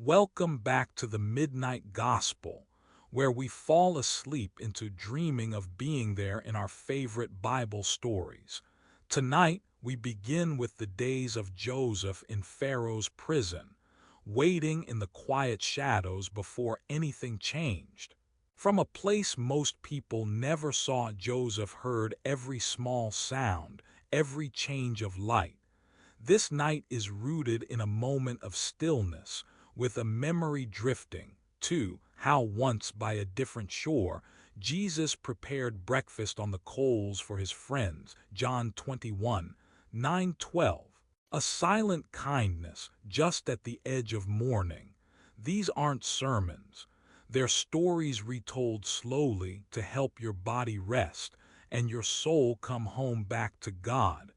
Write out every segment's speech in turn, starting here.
Welcome back to the Midnight Gospel, where we fall asleep into dreaming of being there in our favorite Bible stories. Tonight, we begin with the days of Joseph in Pharaoh's prison, waiting in the quiet shadows before anything changed. From a place most people never saw, Joseph heard every small sound, every change of light. This night is rooted in a moment of stillness, with a memory drifting to how once by a different shore Jesus prepared breakfast on the coals for his friends. John 21, 9-12. A silent kindness just at the edge of morning. These aren't sermons. They're stories retold slowly to help your body rest and your soul come home back to God.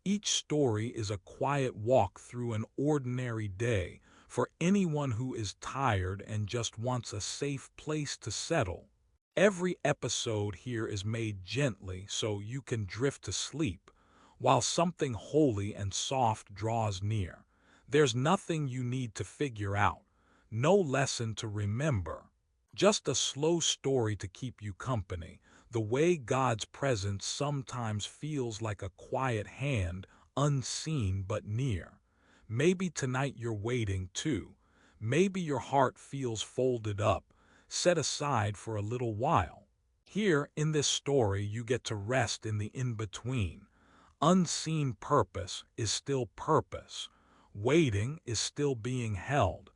Each story is a quiet walk through an ordinary day for anyone who is tired and just wants a safe place to settle. Every episode here is made gently so you can drift to sleep, while something holy and soft draws near. There's nothing you need to figure out, no lesson to remember, just a slow story to keep you company. The way God's presence sometimes feels like a quiet hand, unseen but near. Maybe tonight you're waiting too. Maybe your heart feels folded up, set aside for a little while. Here in this story, you get to rest in the in-between. Unseen purpose is still purpose. Waiting is still being held.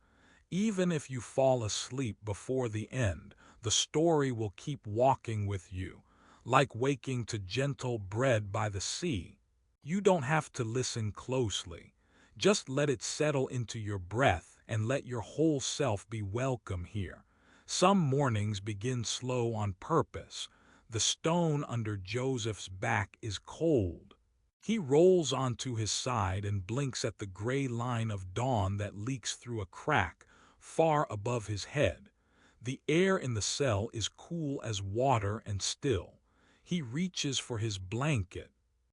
Even if you fall asleep before the end, the story will keep walking with you, like waking to gentle bread by the sea. You don't have to listen closely. Just let it settle into your breath and let your whole self be welcome here. Some mornings begin slow on purpose. The stone under Joseph's back is cold. He rolls onto his side and blinks at the gray line of dawn that leaks through a crack far above his head. The air in the cell is cool as water and still. He reaches for his blanket.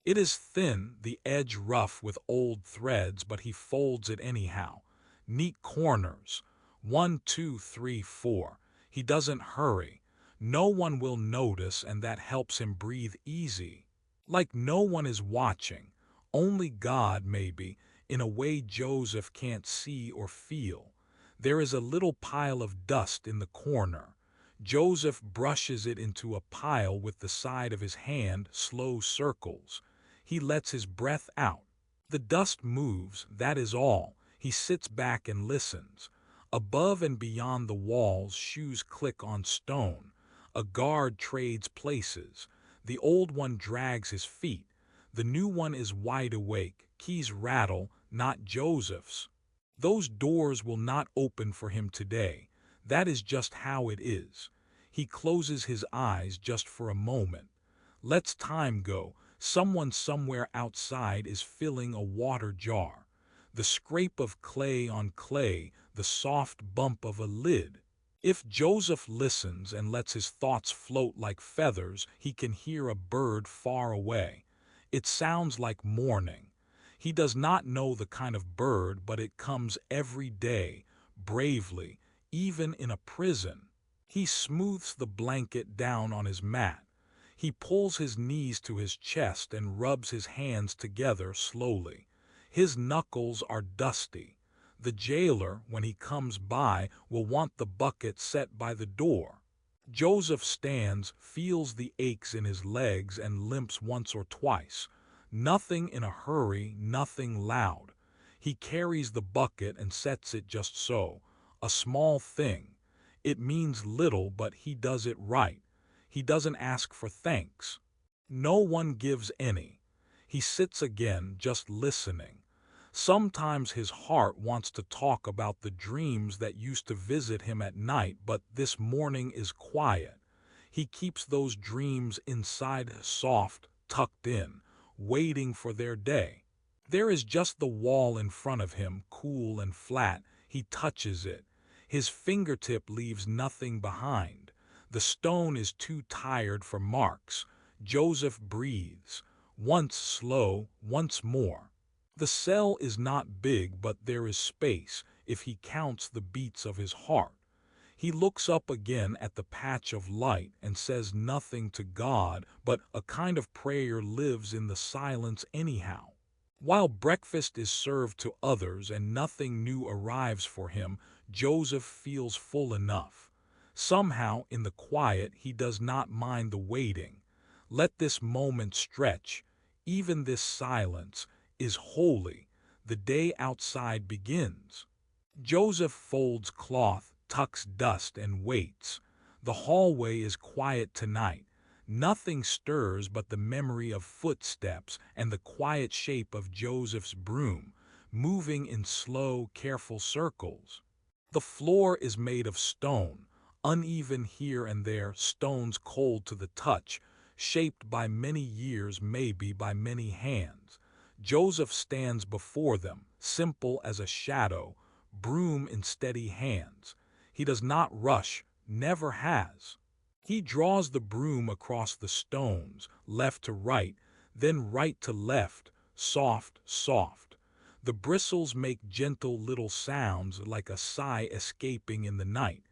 It is thin, the edge rough with old threads, but he folds it anyhow. Neat corners. 1, 2, 3, 4. He doesn't hurry. No one will notice, and that helps him breathe easy. Like no one is watching. Only God, maybe, in a way Joseph can't see or feel. There is a little pile of dust in the corner. Joseph brushes it into a pile with the side of his hand, slow circles. He lets his breath out. The dust moves, that is all. He sits back and listens. Above and beyond the walls, shoes click on stone. A guard trades places. The old one drags his feet. The new one is wide awake. Keys rattle, not Joseph's. Those doors will not open for him today. That is just how it is. He closes his eyes just for a moment. Lets time go. Someone somewhere outside is filling a water jar. The scrape of clay on clay, the soft bump of a lid. If Joseph listens and lets his thoughts float like feathers, he can hear a bird far away. It sounds like morning. He does not know the kind of bird, but it comes every day, bravely, even in a prison. He smooths the blanket down on his mat. He pulls his knees to his chest and rubs his hands together slowly. His knuckles are dusty. The jailer, when he comes by, will want the bucket set by the door. Joseph stands, feels the aches in his legs, and limps once or twice. Nothing in a hurry, nothing loud. He carries the bucket and sets it just so. A small thing. It means little, but he does it right. He doesn't ask for thanks. No one gives any. He sits again, just listening. Sometimes his heart wants to talk about the dreams that used to visit him at night, but this morning is quiet. He keeps those dreams inside, soft, tucked in, waiting for their day. There is just the wall in front of him, cool and flat. He touches it. His fingertip leaves nothing behind. The stone is too tired for marks. Joseph breathes. Once slow, once more. The cell is not big, but there is space. if he counts the beats of his heart. He looks up again at the patch of light and says nothing to God, but a kind of prayer lives in the silence anyhow. While breakfast is served to others and nothing new arrives for him, Joseph feels full enough. Somehow, in the quiet, he does not mind the waiting. Let this moment stretch. Even this silence is holy. The day outside begins. Joseph folds cloth, tucks dust, and waits. The hallway is quiet tonight. Nothing stirs but the memory of footsteps and the quiet shape of Joseph's broom, moving in slow, careful circles. The floor is made of stone, uneven here and there, stones cold to the touch, shaped by many years, maybe by many hands. Joseph stands before them, simple as a shadow, broom in steady hands. He does not rush, never has. He draws the broom across the stones, left to right, then right to left, soft, soft. The bristles make gentle little sounds like a sigh escaping in the night.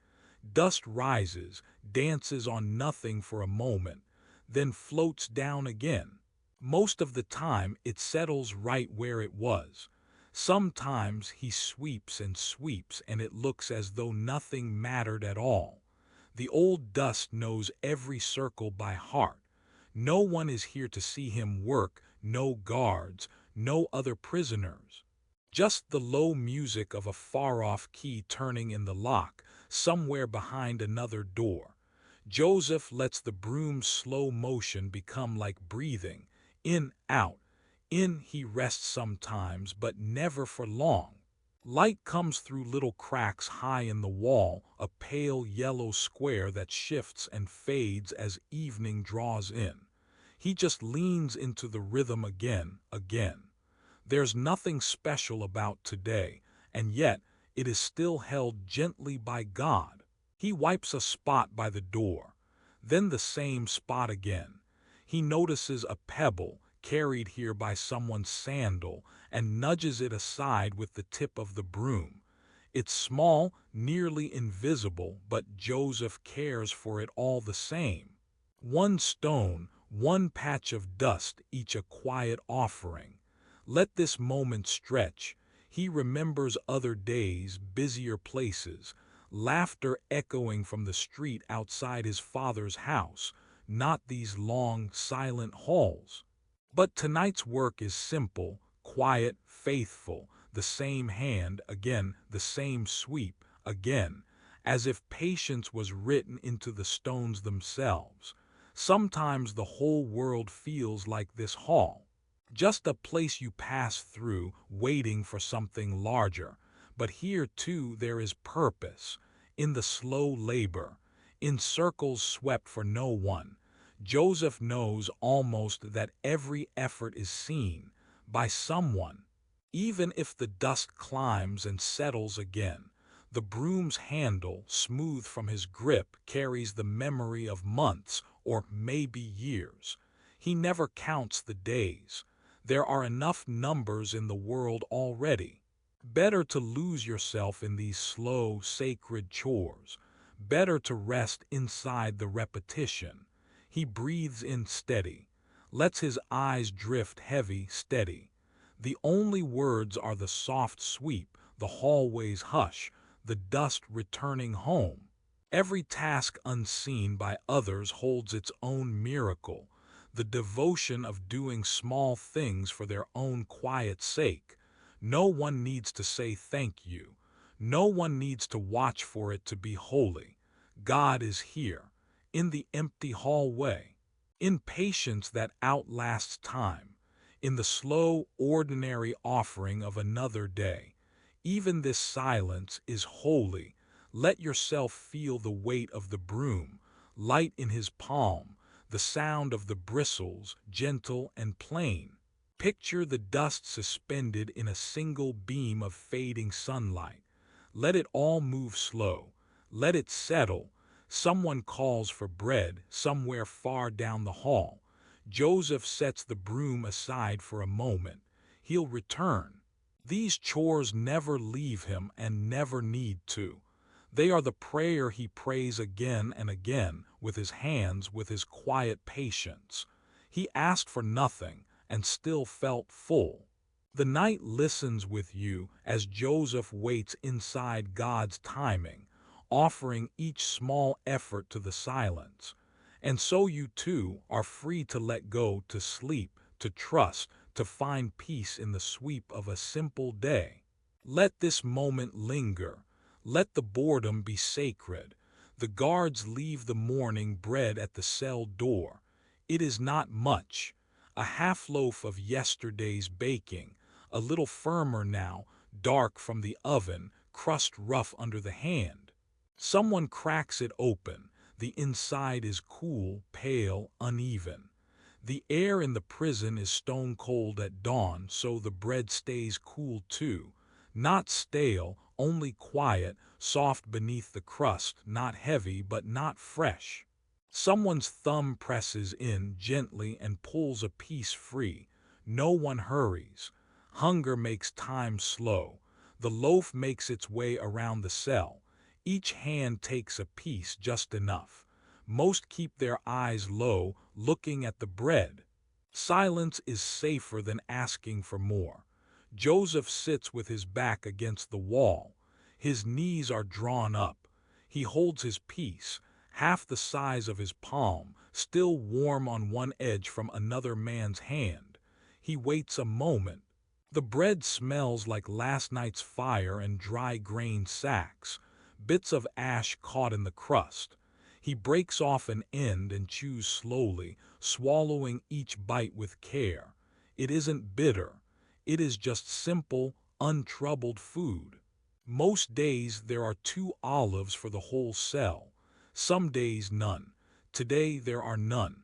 Dust rises, dances on nothing for a moment, then floats down again. Most of the time it settles right where it was. Sometimes he sweeps and sweeps and it looks as though nothing mattered at all. The old dust knows every circle by heart. No one is here to see him work, no guards, no other prisoners. Just the low music of a far-off key turning in the lock, somewhere behind another door. Joseph lets the broom's slow motion become like breathing, in, out. In he rests sometimes, but never for long. Light comes through little cracks high in the wall, a pale yellow square that shifts and fades as evening draws in. He just leans into the rhythm again, again. There's nothing special about today, and yet it is still held gently by God. He wipes a spot by the door, then the same spot again. He notices a pebble, carried here by someone's sandal, and nudges it aside with the tip of the broom. It's small, nearly invisible, but Joseph cares for it all the same. One stone, one patch of dust, each a quiet offering. Let this moment stretch. He remembers other days, busier places, laughter echoing from the street outside his father's house, not these long, silent halls. But tonight's work is simple, quiet, faithful, the same hand, again, the same sweep, again, as if patience was written into the stones themselves. Sometimes the whole world feels like this hall, just a place you pass through, waiting for something larger. But here, too, there is purpose, in the slow labor, in circles swept for no one. Joseph knows almost that every effort is seen by someone. Even if the dust climbs and settles again, the broom's handle, smooth from his grip, carries the memory of months or maybe years. He never counts the days. There are enough numbers in the world already. Better to lose yourself in these slow, sacred chores. Better to rest inside the repetition. He breathes in steady, lets his eyes drift heavy, steady. The only words are the soft sweep, the hallway's hush, the dust returning home. Every task unseen by others holds its own miracle, the devotion of doing small things for their own quiet sake. No one needs to say thank you. No one needs to watch for it to be holy. God is here, in the empty hallway, in patience that outlasts time, in the slow, ordinary offering of another day. Even this silence is holy. Let yourself feel the weight of the broom, light in his palm, the sound of the bristles, gentle and plain. Picture the dust suspended in a single beam of fading sunlight. Let it all move slow. Let it settle. Someone calls for bread somewhere far down the hall. Joseph sets the broom aside for a moment. He'll return. These chores never leave him and never need to. They are the prayer he prays again and again with his hands, with his quiet patience. He asked for nothing and still felt full. The night listens with you as Joseph waits inside God's timing, offering each small effort to the silence. And so you too are free to let go, to sleep, to trust, to find peace in the sweep of a simple day. Let this moment linger. Let the boredom be sacred. The guards leave the morning bread at the cell door. It is not much. A half loaf of yesterday's baking, a little firmer now, dark from the oven, crust rough under the hand. Someone cracks it open. The inside is cool, pale, uneven. The air in the prison is stone cold at dawn, so the bread stays cool too. Not stale, only quiet, soft beneath the crust, not heavy but not fresh. Someone's thumb presses in gently and pulls a piece free. No one hurries. Hunger makes time slow. The loaf makes its way around the cell. Each hand takes a piece, just enough. Most keep their eyes low, looking at the bread. Silence is safer than asking for more. Joseph sits with his back against the wall. His knees are drawn up. He holds his piece, half the size of his palm, still warm on one edge from another man's hand. He waits a moment. The bread smells like last night's fire and dry grain sacks, bits of ash caught in the crust. He breaks off an end and chews slowly, swallowing each bite with care. It isn't bitter. It is just simple, untroubled food. Most days there are 2 olives for the whole cell. Some days none. Today there are none.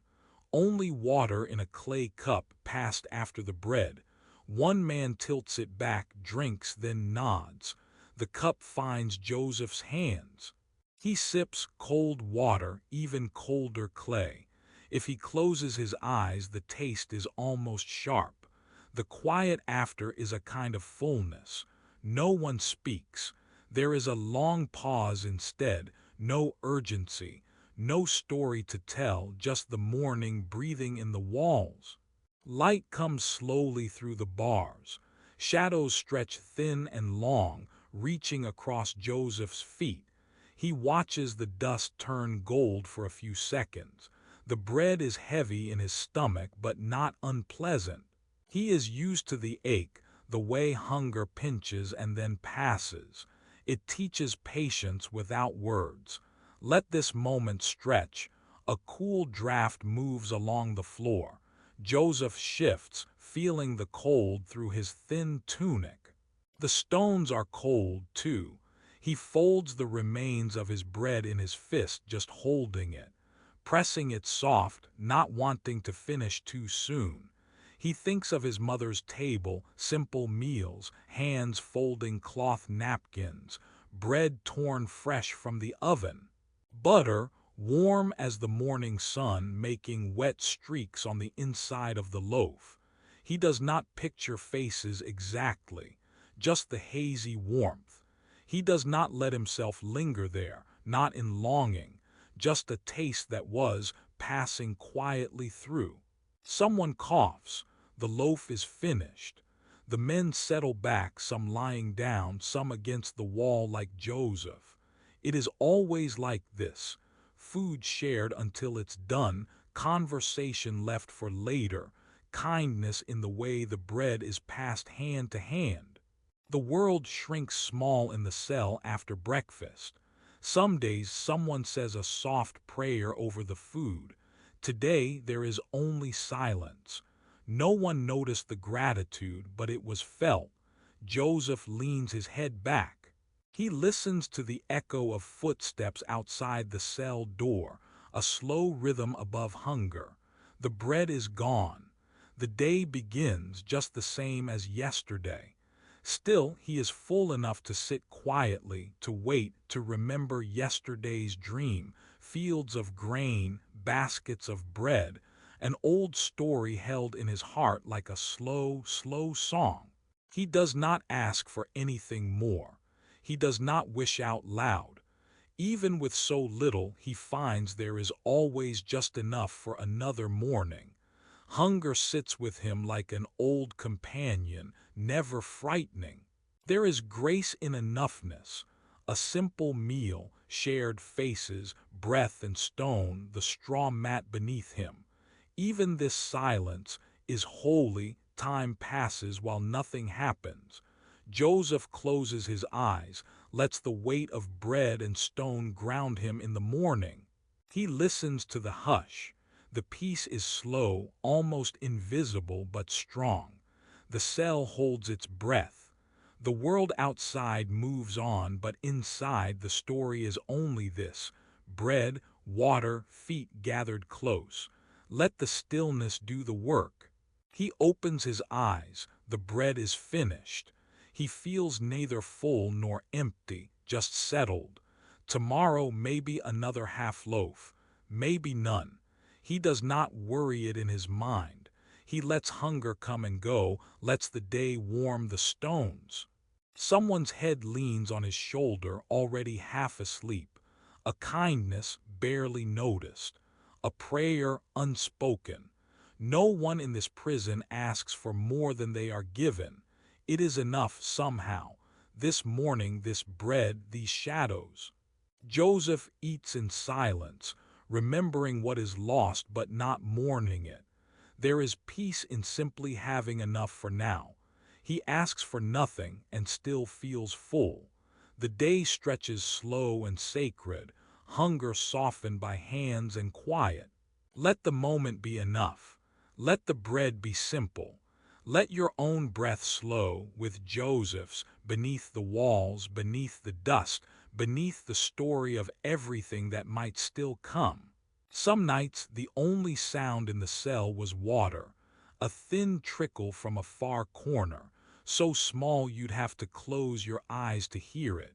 Only water in a clay cup passed after the bread. One man tilts it back, drinks, then nods. The cup finds Joseph's hands. He sips cold water, even colder clay. If he closes his eyes, the taste is almost sharp. The quiet after is a kind of fullness. No one speaks. There is a long pause instead, no urgency, no story to tell, just the morning breathing in the walls. Light comes slowly through the bars. Shadows stretch thin and long, reaching across Joseph's feet. He watches the dust turn gold for a few seconds. The bread is heavy in his stomach, but not unpleasant. He is used to the ache, the way hunger pinches and then passes. It teaches patience without words. Let this moment stretch. A cool draft moves along the floor. Joseph shifts, feeling the cold through his thin tunic. The stones are cold, too. He folds the remains of his bread in his fist, just holding it, pressing it soft, not wanting to finish too soon. He thinks of his mother's table, simple meals, hands folding cloth napkins, bread torn fresh from the oven, butter, warm as the morning sun, making wet streaks on the inside of the loaf. He does not picture faces exactly, just the hazy warmth. He does not let himself linger there, not in longing, just a taste that was passing quietly through. Someone coughs. The loaf is finished. The men settle back, some lying down, some against the wall like Joseph. It is always like this. Food shared until it's done, conversation left for later, kindness in the way the bread is passed hand to hand. The world shrinks small in the cell after breakfast. Some days someone says a soft prayer over the food. Today there is only silence. No one noticed the gratitude, but it was felt. Joseph leans his head back. He listens to the echo of footsteps outside the cell door, a slow rhythm above hunger. The bread is gone. The day begins just the same as yesterday. Still, he is full enough to sit quietly, to wait, to remember yesterday's dream, fields of grain, baskets of bread, an old story held in his heart like a slow, slow song. He does not ask for anything more. He does not wish out loud. Even with so little, he finds there is always just enough for another morning. Hunger sits with him like an old companion, never frightening. There is grace in enoughness, a simple meal, shared faces, breath and stone, the straw mat beneath him. Even this silence is holy. Time passes while nothing happens. Joseph closes his eyes, lets the weight of bread and stone ground him in the morning. He listens to the hush. The peace is slow, almost invisible but strong. The cell holds its breath. The world outside moves on, but inside the story is only this: bread, water, feet gathered close. Let the stillness do the work. He opens his eyes. The bread is finished. He feels neither full nor empty, just settled. Tomorrow may be another half loaf, maybe none. He does not worry it in his mind. He lets hunger come and go, lets the day warm the stones. Someone's head leans on his shoulder, already half asleep. A kindness barely noticed. A prayer unspoken. No one in this prison asks for more than they are given. It is enough somehow. This morning, this bread, these shadows. Joseph eats in silence, remembering what is lost but not mourning it. There is peace in simply having enough for now. He asks for nothing and still feels full. The day stretches slow and sacred, hunger softened by hands and quiet. Let the moment be enough. Let the bread be simple. Let your own breath slow with Joseph's, beneath the walls, beneath the dust, beneath the story of everything that might still come. Some nights the only sound in the cell was water, a thin trickle from a far corner, so small you'd have to close your eyes to hear it.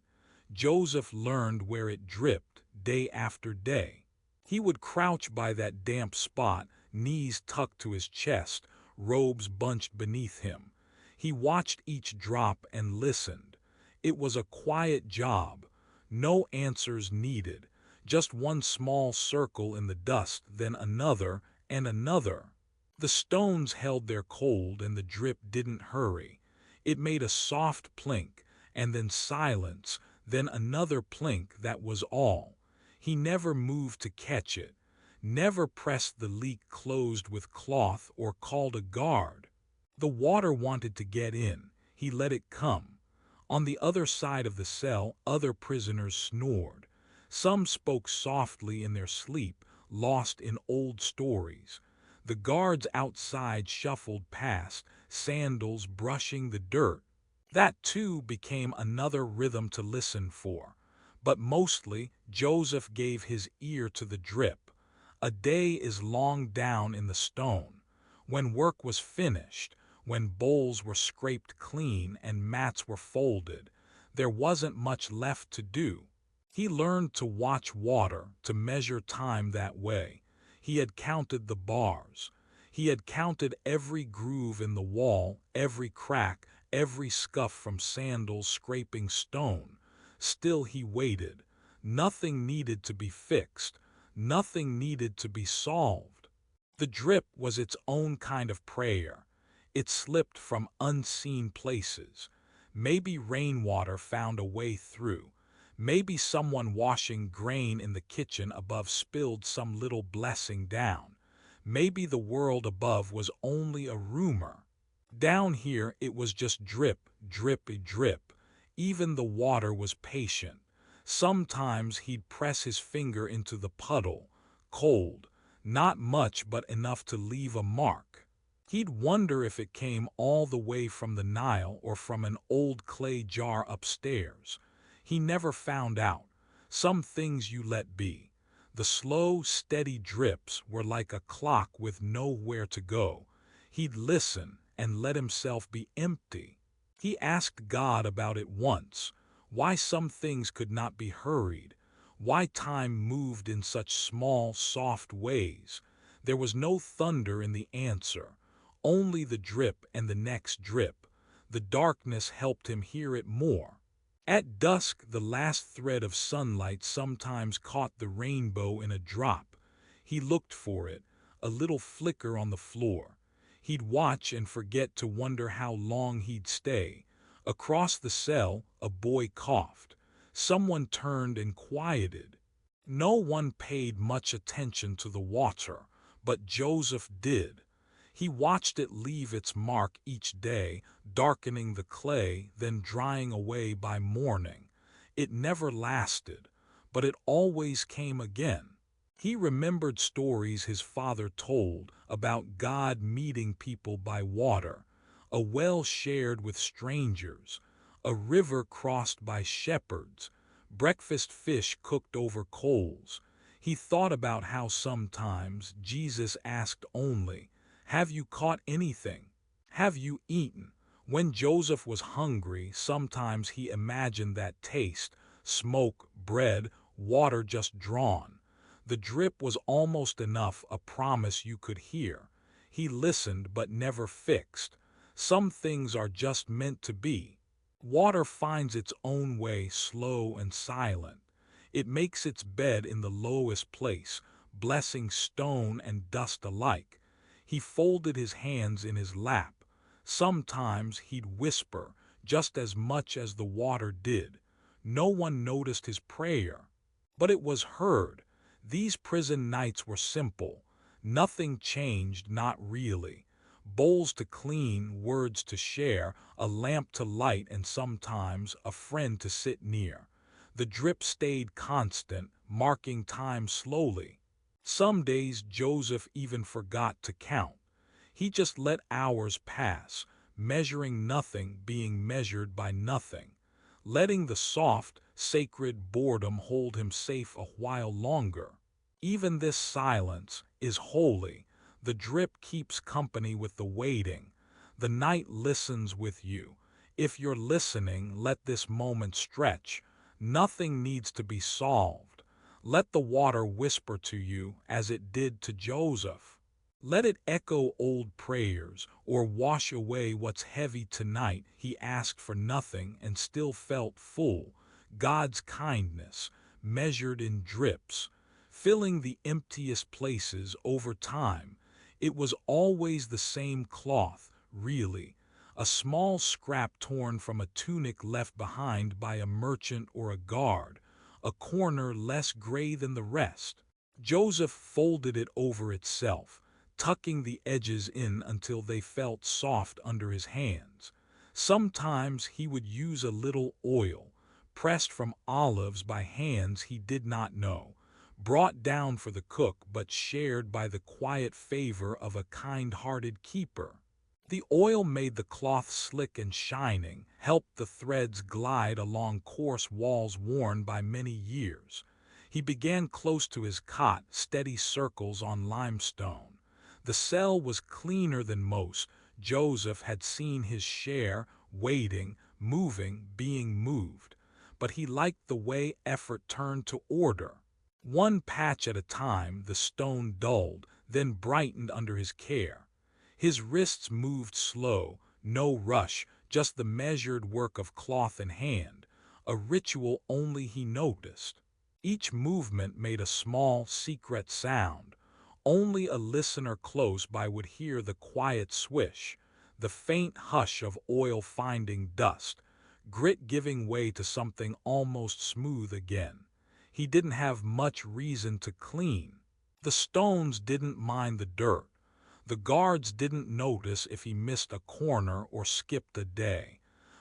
Joseph learned where it dripped day after day. He would crouch by that damp spot, knees tucked to his chest, robes bunched beneath him. He watched each drop and listened. It was a quiet job, no answers needed, just one small circle in the dust, then another and another. The stones held their cold and the drip didn't hurry. It made a soft plink, and then silence, then another plink, that was all. He never moved to catch it, never pressed the leak closed with cloth or called a guard. The water wanted to get in. He let it come. On the other side of the cell, other prisoners snored. Some spoke softly in their sleep, lost in old stories. The guards outside shuffled past, sandals brushing the dirt. That too became another rhythm to listen for. But mostly, Joseph gave his ear to the drip. A day is long down in the stone. When work was finished, when bowls were scraped clean and mats were folded, there wasn't much left to do. He learned to watch water, to measure time that way. He had counted the bars. He had counted every groove in the wall, every crack, every scuff from sandals scraping stone. Still he waited. Nothing needed to be fixed. Nothing needed to be solved. The drip was its own kind of prayer. It slipped from unseen places. Maybe rainwater found a way through. Maybe someone washing grain in the kitchen above spilled some little blessing down. Maybe the world above was only a rumor. Down here it was just drip, drip, drip. Even the water was patient. Sometimes he'd press his finger into the puddle, cold, not much but enough to leave a mark. He'd wonder if it came all the way from the Nile or from an old clay jar upstairs. He never found out. Some things you let be. The slow, steady drips were like a clock with nowhere to go. He'd listen and let himself be empty. He asked God about it once, why some things could not be hurried, why time moved in such small, soft ways. There was no thunder in the answer, only the drip and the next drip. The darkness helped him hear it more. At dusk, the last thread of sunlight sometimes caught the rainbow in a drop. He looked for it, a little flicker on the floor. He'd watch and forget to wonder how long he'd stay. Across the cell, a boy coughed. Someone turned and quieted. No one paid much attention to the water, but Joseph did. He watched it leave its mark each day, darkening the clay, then drying away by morning. It never lasted, but it always came again. He remembered stories his father told about God meeting people by water, a well shared with strangers, a river crossed by shepherds, breakfast fish cooked over coals. He thought about how sometimes Jesus asked only, "Have you caught anything? Have you eaten?" When Joseph was hungry, sometimes he imagined that taste, smoke, bread, water just drawn. The drip was almost enough a promise you could hear. He listened but never fixed. Some things are just meant to be. Water finds its own way, slow and silent. It makes its bed in the lowest place, blessing stone and dust alike. He folded his hands in his lap. Sometimes he'd whisper, just as much as the water did. No one noticed his prayer, but it was heard. These prison nights were simple. Nothing changed, not really. Bowls to clean, words to share, a lamp to light, and sometimes a friend to sit near. The drip stayed constant, marking time slowly. Some days Joseph even forgot to count. He just let hours pass, measuring nothing being measured by nothing, letting the soft, sacred boredom hold him safe a while longer. Even this silence is holy. The drip keeps company with the waiting. The night listens with you. If you're listening, let this moment stretch. Nothing needs to be solved. Let the water whisper to you as it did to Joseph. Let it echo old prayers or wash away what's heavy tonight. He asked for nothing and still felt full. God's kindness, measured in drips, filling the emptiest places over time. It was always the same cloth, really, a small scrap torn from a tunic left behind by a merchant or a guard, a corner less gray than the rest. Joseph folded it over itself, tucking the edges in until they felt soft under his hands. Sometimes he would use a little oil, pressed from olives by hands he did not know, brought down for the cook but shared by the quiet favor of a kind-hearted keeper. The oil made the cloth slick and shining, helped the threads glide along coarse walls worn by many years. He began close to his cot, steady circles on limestone. The cell was cleaner than most. Joseph had seen his share, waiting, moving, being moved. But he liked the way effort turned to order. One patch at a time, the stone dulled, then brightened under his care. His wrists moved slow, no rush, just the measured work of cloth and hand, a ritual only he noticed. Each movement made a small, secret sound. Only a listener close by would hear the quiet swish, the faint hush of oil finding dust, grit giving way to something almost smooth again. He didn't have much reason to clean. The stones didn't mind the dirt. The guards didn't notice if he missed a corner or skipped a day.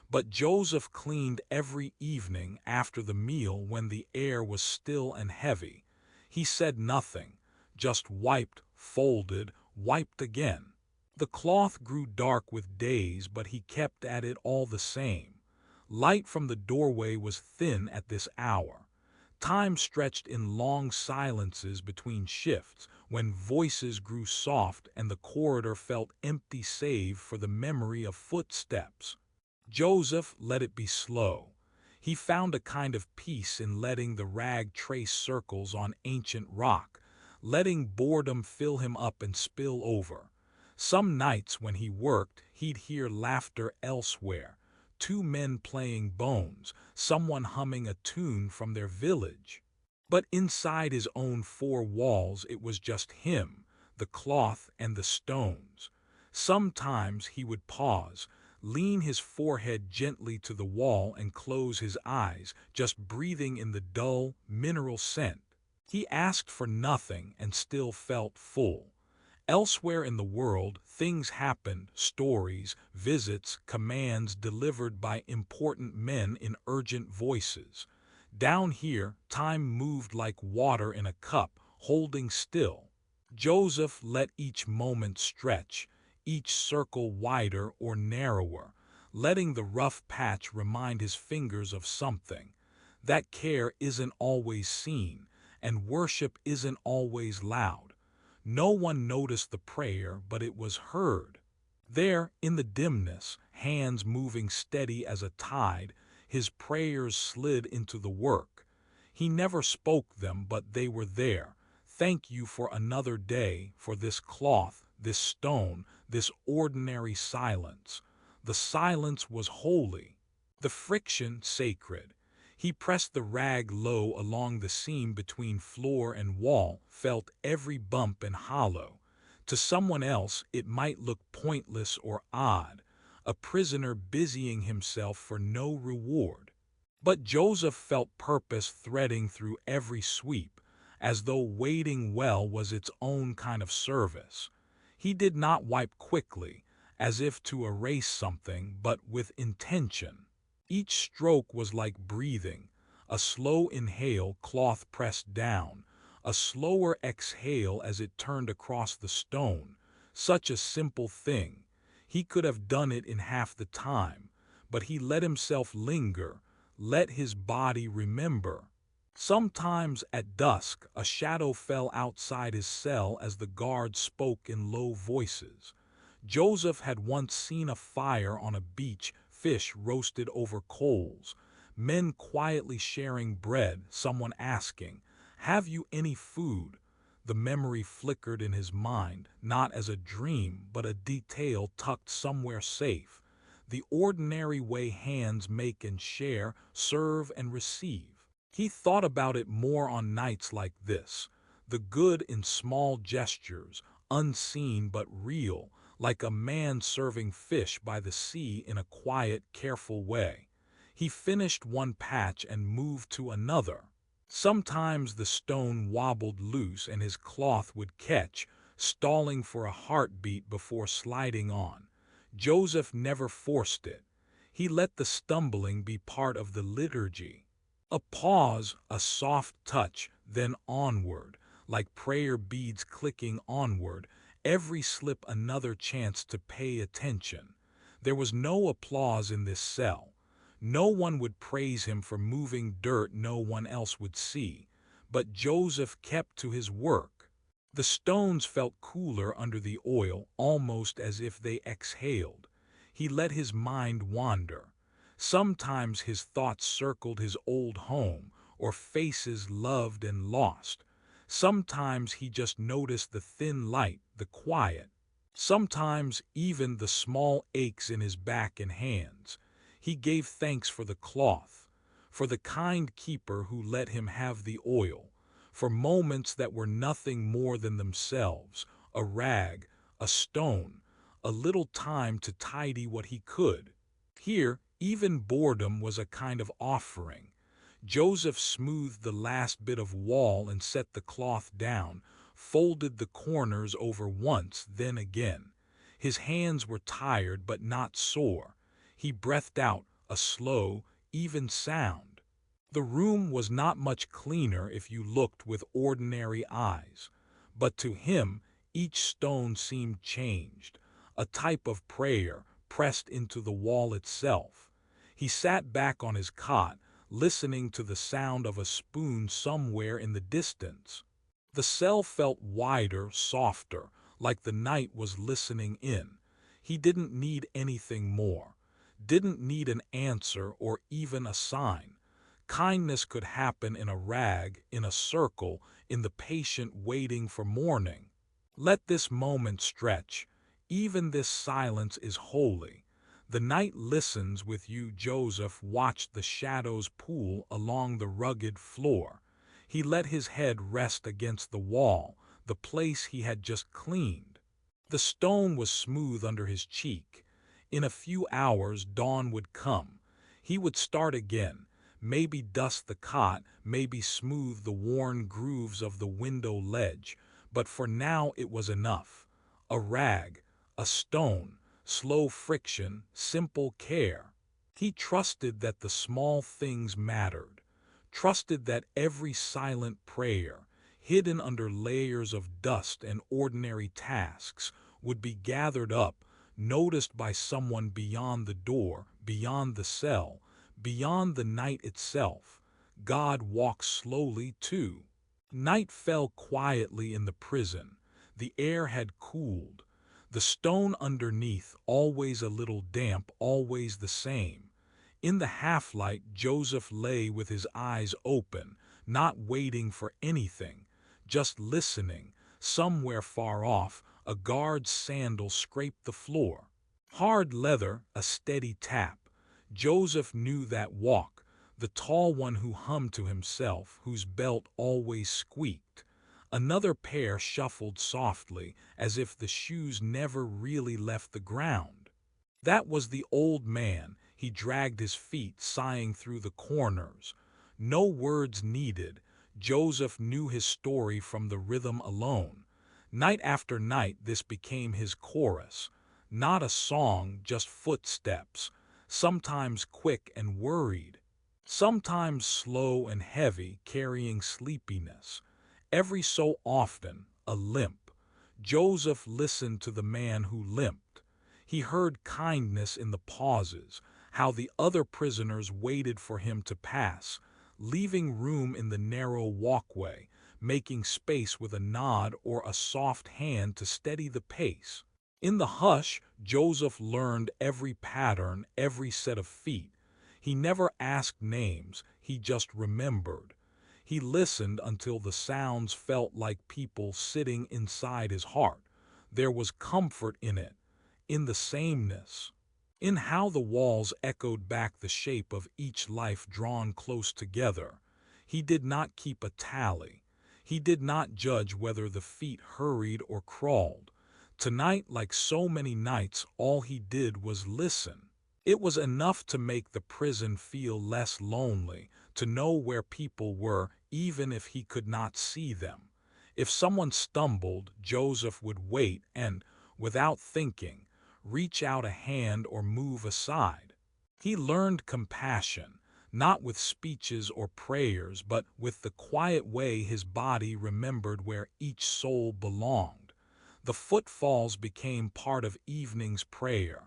But Joseph cleaned every evening after the meal when the air was still and heavy. He said nothing, just wiped, folded, wiped again. The cloth grew dark with days, but he kept at it all the same. Light from the doorway was thin at this hour. Time stretched in long silences between shifts, when voices grew soft and the corridor felt empty save for the memory of footsteps. Joseph let it be slow. He found a kind of peace in letting the rag trace circles on ancient rock, letting boredom fill him up and spill over. Some nights when he worked, he'd hear laughter elsewhere. Two men playing bones, someone humming a tune from their village. But inside his own four walls it was just him, the cloth and the stones. Sometimes he would pause, lean his forehead gently to the wall and close his eyes, just breathing in the dull, mineral scent. He asked for nothing and still felt full. Elsewhere in the world, things happened, stories, visits, commands delivered by important men in urgent voices. Down here, time moved like water in a cup, holding still. Joseph let each moment stretch, each circle wider or narrower, letting the rough patch remind his fingers of something. That care isn't always seen, and worship isn't always loud. No one noticed the prayer, but it was heard. There, in the dimness, hands moving steady as a tide, his prayers slid into the work. He never spoke them, but they were there. Thank you for another day, for this cloth, this stone, this ordinary silence. The silence was holy, the friction sacred. He pressed the rag low along the seam between floor and wall, felt every bump and hollow. To someone else, it might look pointless or odd, a prisoner busying himself for no reward. But Joseph felt purpose threading through every sweep, as though waiting well was its own kind of service. He did not wipe quickly, as if to erase something, but with intention. Each stroke was like breathing, a slow inhale, cloth pressed down, a slower exhale as it turned across the stone. Such a simple thing. He could have done it in half the time, but he let himself linger, let his body remember. Sometimes at dusk, a shadow fell outside his cell as the guards spoke in low voices. Joseph had once seen a fire on a beach, fish roasted over coals, men quietly sharing bread, someone asking, "Have you any food?" The memory flickered in his mind, not as a dream, but a detail tucked somewhere safe. The ordinary way hands make and share, serve and receive. He thought about it more on nights like this, the good in small gestures, unseen but real, like a man serving fish by the sea in a quiet, careful way. He finished one patch and moved to another. Sometimes the stone wobbled loose and his cloth would catch, stalling for a heartbeat before sliding on. Joseph never forced it. He let the stumbling be part of the liturgy. A pause, a soft touch, then onward, like prayer beads clicking onward, every slip another chance to pay attention. There was no applause in this cell. No one would praise him for moving dirt no one else would see. But Joseph kept to his work. The stones felt cooler under the oil, almost as if they exhaled. He let his mind wander. Sometimes his thoughts circled his old home, or faces loved and lost. Sometimes he just noticed the thin light, the quiet. Sometimes even the small aches in his back and hands. He gave thanks for the cloth, for the kind keeper who let him have the oil, for moments that were nothing more than themselves, a rag, a stone, a little time to tidy what he could. Here, even boredom was a kind of offering. Joseph smoothed the last bit of wall and set the cloth down, folded the corners over once, then again. His hands were tired but not sore. He breathed out a slow, even sound. The room was not much cleaner if you looked with ordinary eyes, but to him each stone seemed changed, a type of prayer pressed into the wall itself. He sat back on his cot, listening to the sound of a spoon somewhere in the distance. The cell felt wider, softer, like the night was listening in. He didn't need anything more, didn't need an answer or even a sign. Kindness could happen in a rag, in a circle, in the patient waiting for morning. Let this moment stretch. Even this silence is holy. The night listens with you. Joseph watched the shadows pool along the rugged floor. He let his head rest against the wall, the place he had just cleaned. The stone was smooth under his cheek. In a few hours dawn would come. He would start again, maybe dust the cot, maybe smooth the worn grooves of the window ledge, but for now it was enough. A rag, a stone, slow friction, simple care. He trusted that the small things mattered, trusted that every silent prayer, hidden under layers of dust and ordinary tasks, would be gathered up, noticed by someone beyond the door, beyond the cell, beyond the night itself. God walked slowly too. Night fell quietly in the prison. The air had cooled. The stone underneath, always a little damp, always the same. In the half-light, Joseph lay with his eyes open, not waiting for anything, just listening. Somewhere far off, a guard's sandal scraped the floor. Hard leather, a steady tap. Joseph knew that walk, the tall one who hummed to himself, whose belt always squeaked. Another pair shuffled softly, as if the shoes never really left the ground. That was the old man. He dragged his feet, sighing through the corners. No words needed. Joseph knew his story from the rhythm alone. Night after night this became his chorus. Not a song, just footsteps, sometimes quick and worried, sometimes slow and heavy, carrying sleepiness. Every so often, a limp. Joseph listened to the man who limped. He heard kindness in the pauses, how the other prisoners waited for him to pass, leaving room in the narrow walkway, making space with a nod or a soft hand to steady the pace. In the hush, Joseph learned every pattern, every set of feet. He never asked names, he just remembered. He listened until the sounds felt like people sitting inside his heart. There was comfort in it, in the sameness, in how the walls echoed back the shape of each life drawn close together. He did not keep a tally. He did not judge whether the feet hurried or crawled. Tonight, like so many nights, all he did was listen. It was enough to make the prison feel less lonely, to know where people were, even if he could not see them. If someone stumbled, Joseph would wait and, without thinking, reach out a hand or move aside. He learned compassion, not with speeches or prayers, but with the quiet way his body remembered where each soul belonged. The footfalls became part of evening's prayer,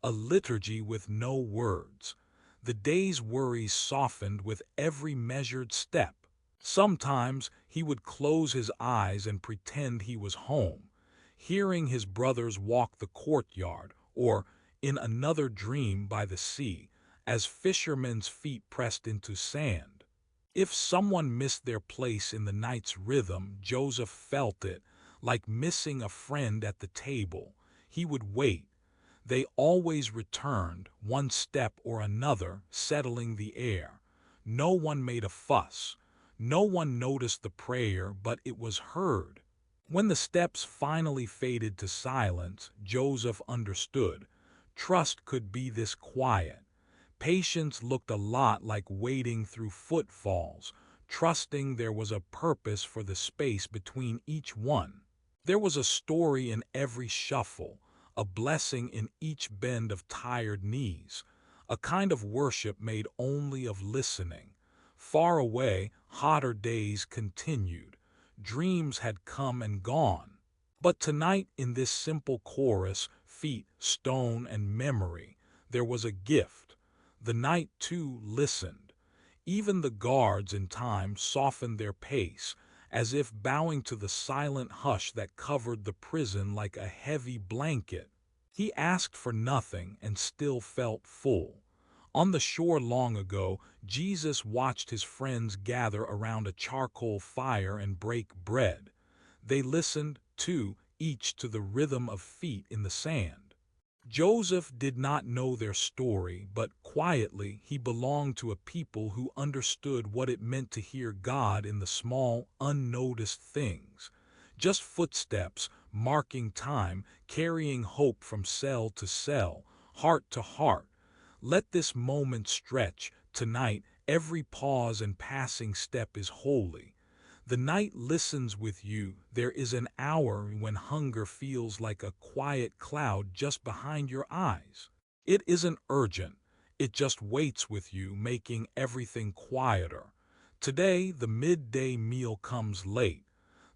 a liturgy with no words. The day's worries softened with every measured step. Sometimes he would close his eyes and pretend he was home, hearing his brothers walk the courtyard, or, in another dream, by the sea, as fishermen's feet pressed into sand. If someone missed their place in the night's rhythm, Joseph felt it, like missing a friend at the table. He would wait. They always returned, one step or another, settling the air. No one made a fuss. No one noticed the prayer, but it was heard. When the steps finally faded to silence, Joseph understood. Trust could be this quiet. Patience looked a lot like wading through footfalls, trusting there was a purpose for the space between each one. There was a story in every shuffle, a blessing in each bend of tired knees, a kind of worship made only of listening. Far away, hotter days continued. Dreams had come and gone. But tonight, in this simple chorus, feet, stone, and memory, there was a gift. The night, too, listened. Even the guards in time softened their pace, as if bowing to the silent hush that covered the prison like a heavy blanket. He asked for nothing and still felt full. On the shore long ago, Jesus watched his friends gather around a charcoal fire and break bread. They listened, too, each to the rhythm of feet in the sand. Joseph did not know their story, but quietly he belonged to a people who understood what it meant to hear God in the small, unnoticed things. Just footsteps, marking time, carrying hope from cell to cell, heart to heart. Let this moment stretch. Tonight, every pause and passing step is holy. The night listens with you. There is an hour when hunger feels like a quiet cloud just behind your eyes. It isn't urgent. It just waits with you, making everything quieter. Today, the midday meal comes late.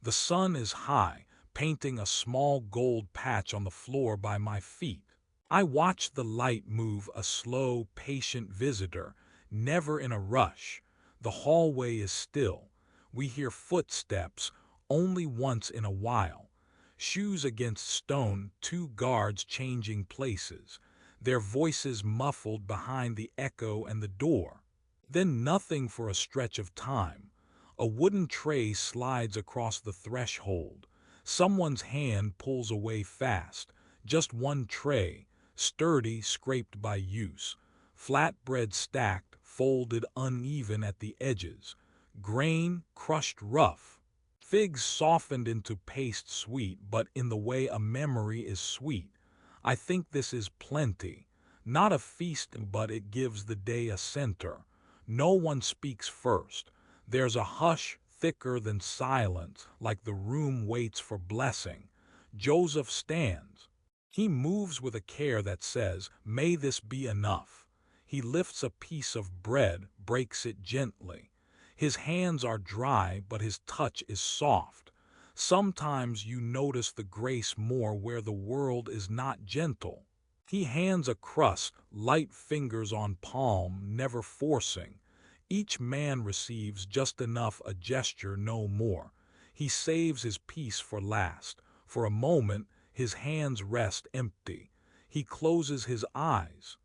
The sun is high, painting a small gold patch on the floor by my feet. I watch the light move, a slow, patient visitor, never in a rush. The hallway is still. We hear footsteps only once in a while. Shoes against stone, two guards changing places, their voices muffled behind the echo and the door. Then nothing for a stretch of time. A wooden tray slides across the threshold. Someone's hand pulls away fast. Just one tray, sturdy, scraped by use. Flatbread stacked, folded uneven at the edges. Grain crushed rough. Figs softened into paste sweet, but in the way a memory is sweet. I think this is plenty. Not a feast, but it gives the day a center. No one speaks first. There's a hush thicker than silence, like the room waits for blessing. Joseph stands. He moves with a care that says, "May this be enough." He lifts a piece of bread, breaks it gently. His hands are dry, but his touch is soft. Sometimes you notice the grace more where the world is not gentle. He hands a crust, light fingers on palm, never forcing. Each man receives just enough, a gesture, no more. He saves his piece for last. For a moment, his hands rest empty. He closes his eyes.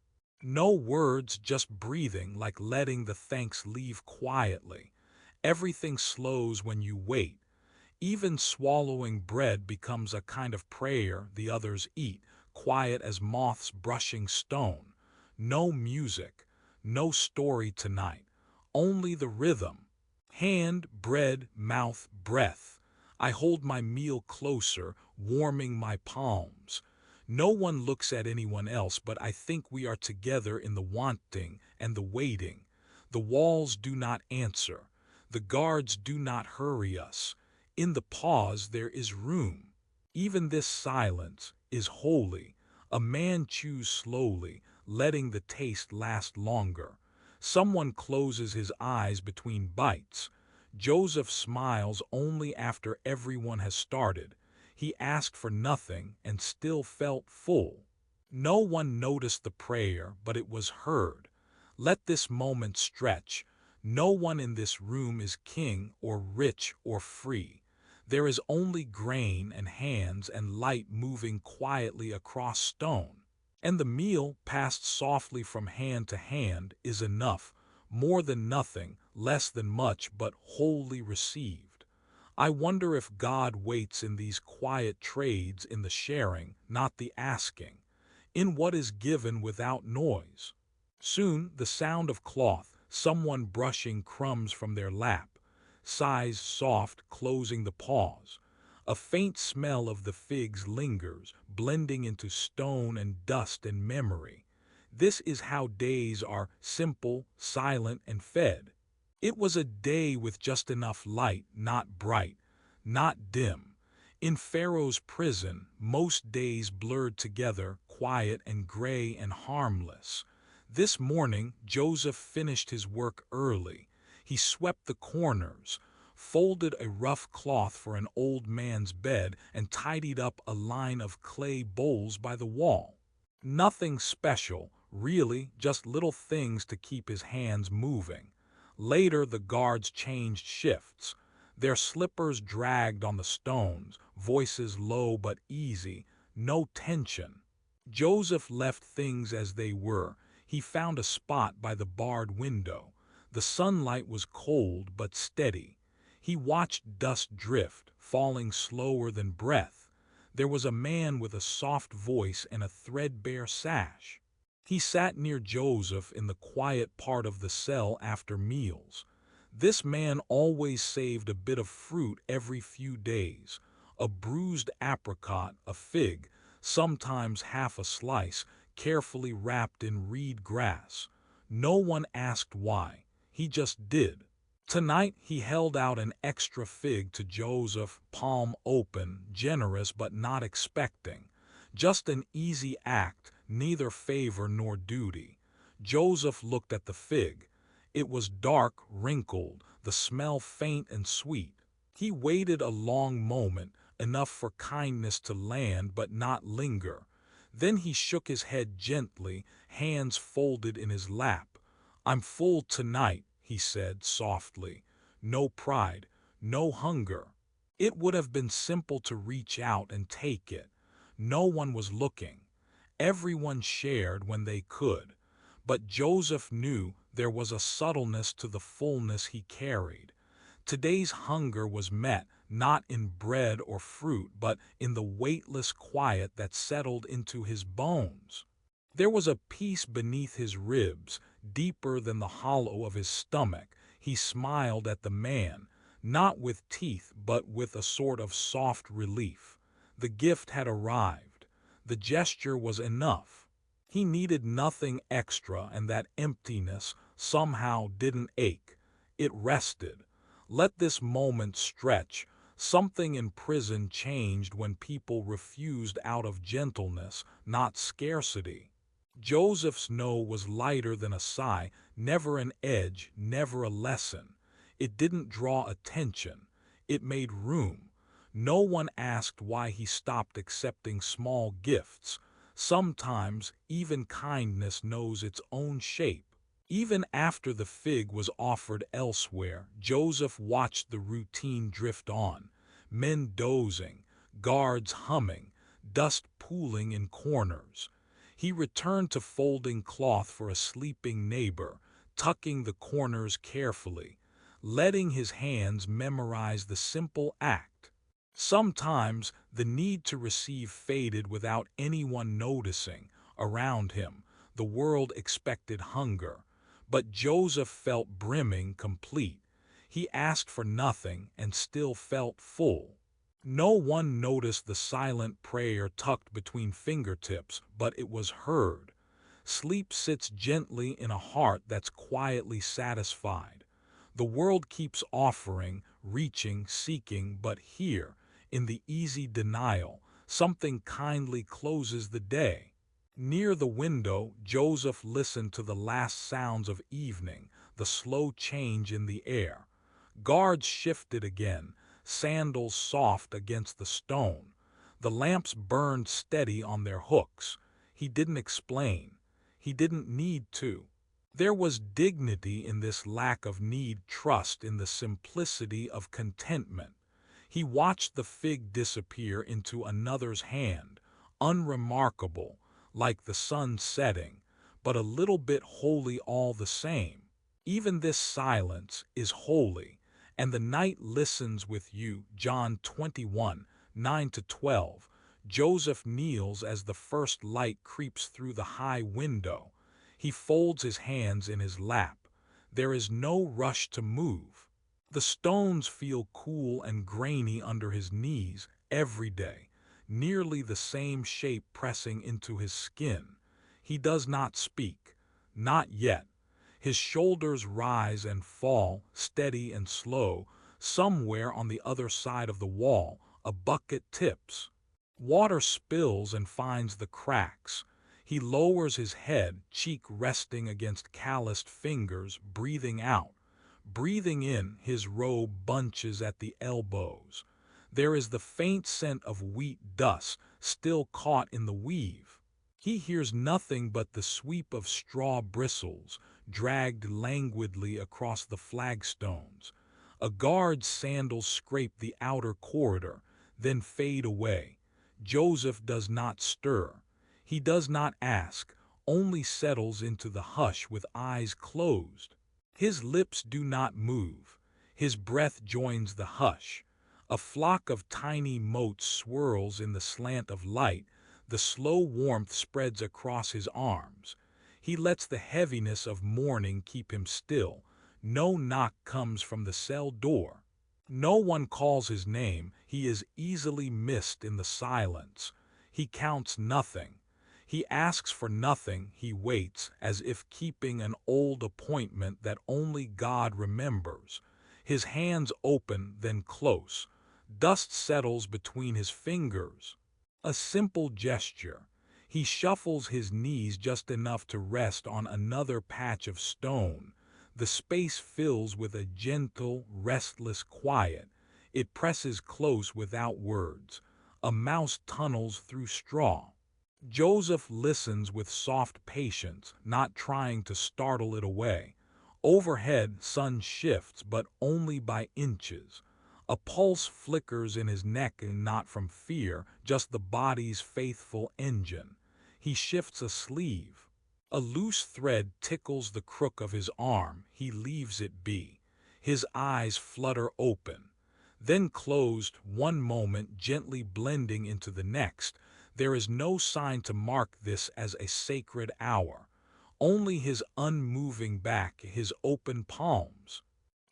No words, just breathing, like letting the thanks leave quietly. Everything slows when you wait. Even swallowing bread becomes a kind of prayer. The others eat, quiet as moths brushing stone. No music, no story tonight. Only the rhythm. Hand, bread, mouth, breath. I hold my meal closer, warming my palms. No one looks at anyone else, but I think we are together in the wanting and the waiting. The walls do not answer. The guards do not hurry us. In the pause there is room. Even this silence is holy. A man chews slowly, letting the taste last longer. Someone closes his eyes between bites. Joseph smiles only after everyone has started. He asked for nothing and still felt full. No one noticed the prayer, but it was heard. Let this moment stretch. No one in this room is king or rich or free. There is only grain and hands and light moving quietly across stone. And the meal, passed softly from hand to hand, is enough, more than nothing, less than much, but wholly received. I wonder if God waits in these quiet trades, in the sharing, not the asking, in what is given without noise. Soon the sound of cloth, someone brushing crumbs from their lap, sighs soft, closing the pause. A faint smell of the figs lingers, blending into stone and dust and memory. This is how days are, simple, silent, and fed. It was a day with just enough light, not bright, not dim. In Pharaoh's prison, most days blurred together, quiet and gray and harmless. This morning, Joseph finished his work early. He swept the corners, folded a rough cloth for an old man's bed, and tidied up a line of clay bowls by the wall. Nothing special, really, just little things to keep his hands moving. Later the guards changed shifts. Their slippers dragged on the stones, voices low but easy, no tension. Joseph left things as they were. He found a spot by the barred window. The sunlight was cold but steady. He watched dust drift, falling slower than breath. There was a man with a soft voice and a threadbare sash. He sat near Joseph in the quiet part of the cell after meals. This man always saved a bit of fruit every few days, a bruised apricot, a fig, sometimes half a slice, carefully wrapped in reed grass. No one asked why, he just did. Tonight he held out an extra fig to Joseph, palm open, generous but not expecting. Just an easy act, neither favor nor duty. Joseph looked at the fig. It was dark, wrinkled, the smell faint and sweet. He waited a long moment, enough for kindness to land but not linger. Then he shook his head gently, hands folded in his lap. "I'm full tonight," he said softly. "No pride, no hunger." It would have been simple to reach out and take it. No one was looking. Everyone shared when they could. But Joseph knew there was a subtleness to the fullness he carried. Today's hunger was met not in bread or fruit, but in the weightless quiet that settled into his bones. There was a peace beneath his ribs, deeper than the hollow of his stomach. He smiled at the man, not with teeth but with a sort of soft relief. The gift had arrived. The gesture was enough. He needed nothing extra, and that emptiness somehow didn't ache. It rested. Let this moment stretch. Something in prison changed when people refused out of gentleness, not scarcity. Joseph's no was lighter than a sigh, never an edge, never a lesson. It didn't draw attention. It made room. No one asked why he stopped accepting small gifts. Sometimes even kindness knows its own shape. Even after the fig was offered elsewhere, Joseph watched the routine drift on. Men dozing, guards humming, dust pooling in corners. He returned to folding cloth for a sleeping neighbor, tucking the corners carefully, letting his hands memorize the simple act. Sometimes the need to receive faded without anyone noticing. Around him, the world expected hunger. But Joseph felt brimming, complete. He asked for nothing and still felt full. No one noticed the silent prayer tucked between fingertips, but it was heard. Sleep sits gently in a heart that's quietly satisfied. The world keeps offering, reaching, seeking, but here, in the easy denial, something kindly closes the day. Near the window, Joseph listened to the last sounds of evening, the slow change in the air. Guards shifted again, sandals soft against the stone. The lamps burned steady on their hooks. He didn't explain. He didn't need to. There was dignity in this lack of need, trust in the simplicity of contentment. He watched the fig disappear into another's hand, unremarkable, like the sun setting, but a little bit holy all the same. Even this silence is holy, and the night listens with you. John 21, 9-12. Joseph kneels as the first light creeps through the high window. He folds his hands in his lap. There is no rush to move. The stones feel cool and grainy under his knees every day, nearly the same shape pressing into his skin. He does not speak. Not yet. His shoulders rise and fall, steady and slow. Somewhere on the other side of the wall, a bucket tips. Water spills and finds the cracks. He lowers his head, cheek resting against calloused fingers, breathing out. Breathing in, his robe bunches at the elbows. There is the faint scent of wheat dust, still caught in the weave. He hears nothing but the sweep of straw bristles, dragged languidly across the flagstones. A guard's sandals scrape the outer corridor, then fade away. Joseph does not stir. He does not ask, only settles into the hush with eyes closed. His lips do not move. His breath joins the hush. A flock of tiny motes swirls in the slant of light. The slow warmth spreads across his arms. He lets the heaviness of morning keep him still. No knock comes from the cell door. No one calls his name. He is easily missed in the silence. He counts nothing. He asks for nothing. He waits, as if keeping an old appointment that only God remembers. His hands open, then close. Dust settles between his fingers. A simple gesture. He shuffles his knees just enough to rest on another patch of stone. The space fills with a gentle, restless quiet. It presses close without words. A mouse tunnels through straw. Joseph listens with soft patience, not trying to startle it away. Overhead, sun shifts, but only by inches. A pulse flickers in his neck, and not from fear, just the body's faithful engine. He shifts a sleeve. A loose thread tickles the crook of his arm. He leaves it be. His eyes flutter open, then closed, one moment gently blending into the next. There is no sign to mark this as a sacred hour. Only his unmoving back, his open palms.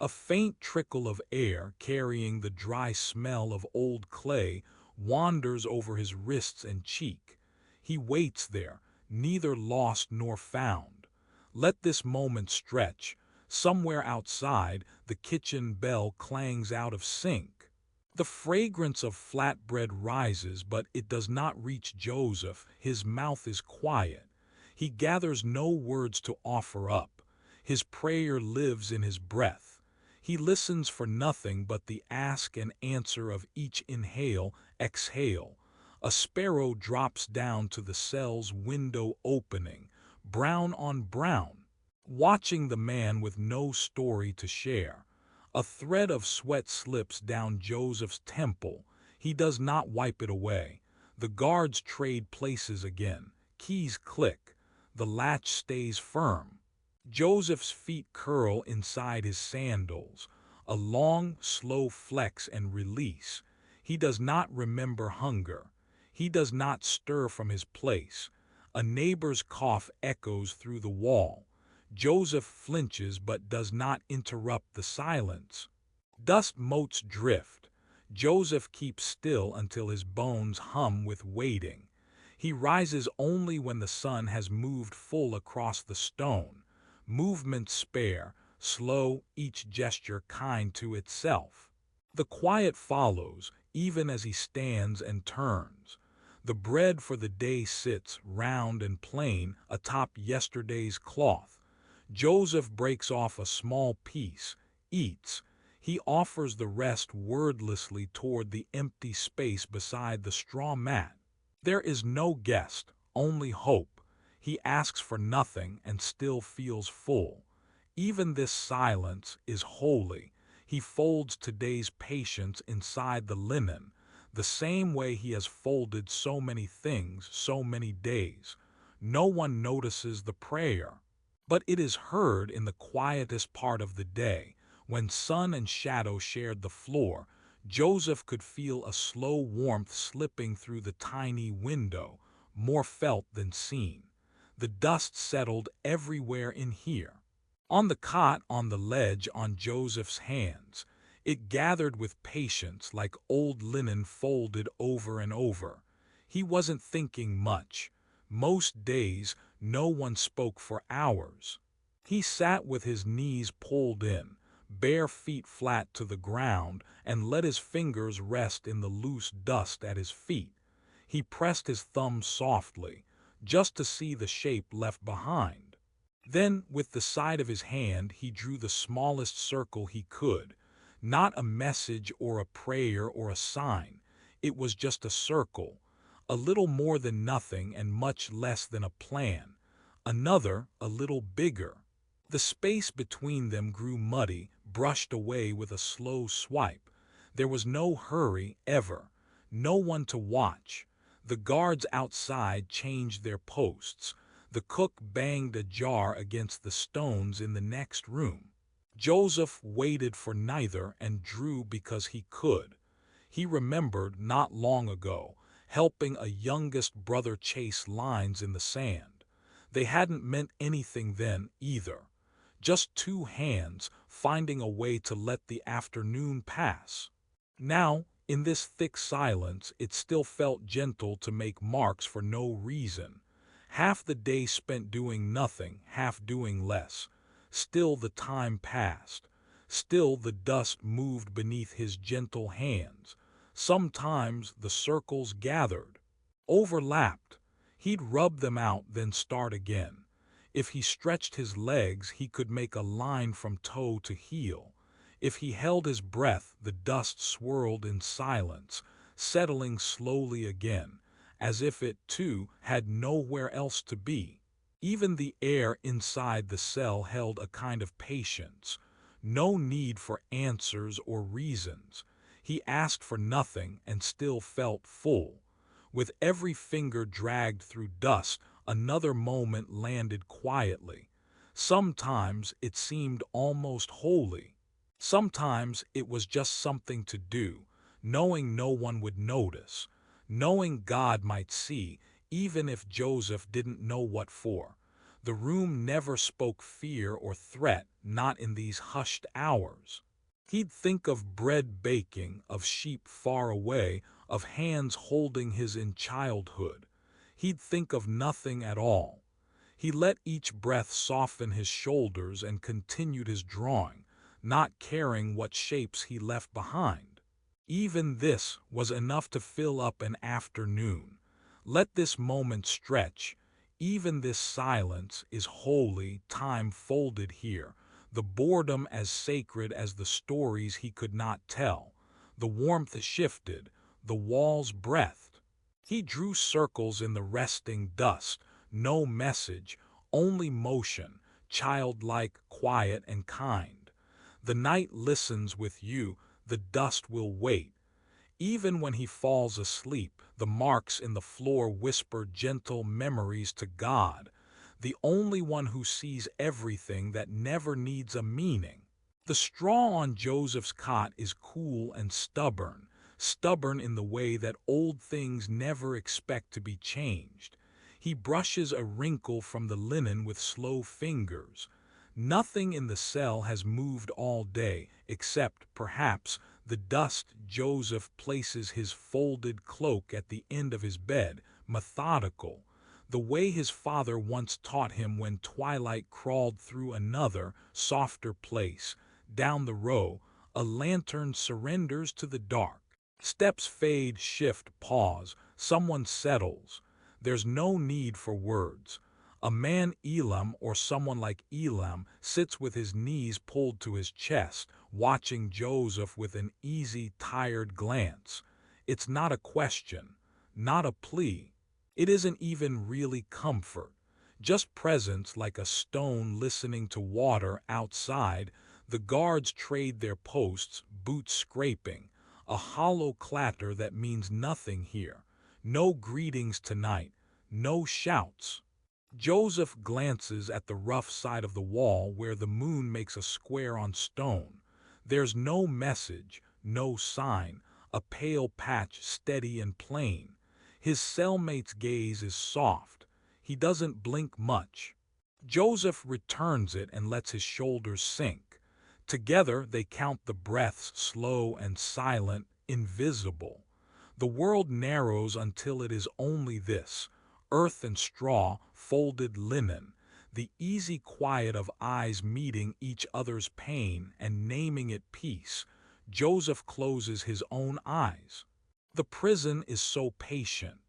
A faint trickle of air, carrying the dry smell of old clay, wanders over his wrists and cheek. He waits there, neither lost nor found. Let this moment stretch. Somewhere outside, the kitchen bell clangs out of sync. The fragrance of flatbread rises, but it does not reach Joseph. His mouth is quiet. He gathers no words to offer up. His prayer lives in his breath. He listens for nothing but the ask and answer of each inhale, exhale. A sparrow drops down to the cell's window opening, brown on brown, watching the man with no story to share. A thread of sweat slips down Joseph's temple. He does not wipe it away. The guards trade places again. Keys click. The latch stays firm. Joseph's feet curl inside his sandals. A long, slow flex and release. He does not remember hunger. He does not stir from his place. A neighbor's cough echoes through the wall. Joseph flinches but does not interrupt the silence. Dust motes drift. Joseph keeps still until his bones hum with waiting. He rises only when the sun has moved full across the stone. Movement spare, slow, each gesture kind to itself. The quiet follows, even as he stands and turns. The bread for the day sits, round and plain, atop yesterday's cloth. Joseph breaks off a small piece, eats. He offers the rest wordlessly toward the empty space beside the straw mat. There is no guest, only hope. He asks for nothing and still feels full. Even this silence is holy. He folds today's patience inside the linen, the same way he has folded so many things, so many days. No one notices the prayer, but it is heard in the quietest part of the day. When sun and shadow shared the floor, Joseph could feel a slow warmth slipping through the tiny window, more felt than seen. The dust settled everywhere in here. On the cot, on the ledge, on Joseph's hands. It gathered with patience like old linen folded over and over. He wasn't thinking much. Most days, no one spoke for hours. He sat with his knees pulled in, bare feet flat to the ground, and let his fingers rest in the loose dust at his feet. He pressed his thumb softly, just to see the shape left behind. Then, with the side of his hand, he drew the smallest circle he could. Not a message or a prayer or a sign. It was just a circle, a little more than nothing and much less than a plan. Another, a little bigger. The space between them grew muddy, brushed away with a slow swipe. There was no hurry, ever. No one to watch. The guards outside changed their posts. The cook banged a jar against the stones in the next room. Joseph waited for neither and drew because he could. He remembered not long ago helping a youngest brother chase lines in the sand. They hadn't meant anything then either. Just two hands finding a way to let the afternoon pass. Now, in this thick silence, it still felt gentle to make marks for no reason. Half the day spent doing nothing, half doing less. Still the time passed. Still the dust moved beneath his gentle hands. Sometimes the circles gathered, overlapped. He'd rub them out, then start again. If he stretched his legs, he could make a line from toe to heel. If he held his breath, the dust swirled in silence, settling slowly again, as if it, too, had nowhere else to be. Even the air inside the cell held a kind of patience. No need for answers or reasons. He asked for nothing and still felt full. With every finger dragged through dust, another moment landed quietly. Sometimes it seemed almost holy. Sometimes it was just something to do, knowing no one would notice, knowing God might see, even if Joseph didn't know what for. The room never spoke fear or threat, not in these hushed hours. He'd think of bread baking, of sheep far away, of hands holding his in childhood. He'd think of nothing at all. He let each breath soften his shoulders and continued his drawing, not caring what shapes he left behind. Even this was enough to fill up an afternoon. Let this moment stretch. Even this silence is holy, time folded here, the boredom as sacred as the stories he could not tell. The warmth shifted, the walls breathed. He drew circles in the resting dust, no message, only motion, childlike, quiet, and kind. The night listens with you, the dust will wait. Even when he falls asleep, the marks in the floor whisper gentle memories to God, the only one who sees everything that never needs a meaning. The straw on Joseph's cot is cool and stubborn, stubborn in the way that old things never expect to be changed. He brushes a wrinkle from the linen with slow fingers. Nothing in the cell has moved all day, except, perhaps, the dust. Joseph places his folded cloak at the end of his bed, methodical, the way his father once taught him when twilight crawled through another, softer place. Down the row, a lantern surrenders to the dark. Steps fade, shift, pause. Someone settles. There's no need for words. A man Elam or someone like Elam sits with his knees pulled to his chest, watching Joseph with an easy, tired glance. It's not a question, not a plea. It isn't even really comfort. Just presence, like a stone listening to water outside. The guards trade their posts, boots scraping, a hollow clatter that means nothing here. No greetings tonight, no shouts. Joseph glances at the rough side of the wall where the moon makes a square on stone. There's no message, no sign, a pale patch steady and plain. His cellmate's gaze is soft. He doesn't blink much. Joseph returns it and lets his shoulders sink. Together they count the breaths, slow and silent, invisible. The world narrows until it is only this, earth and straw, folded linen, the easy quiet of eyes meeting each other's pain and naming it peace. Joseph closes his own eyes. The prison is so patient.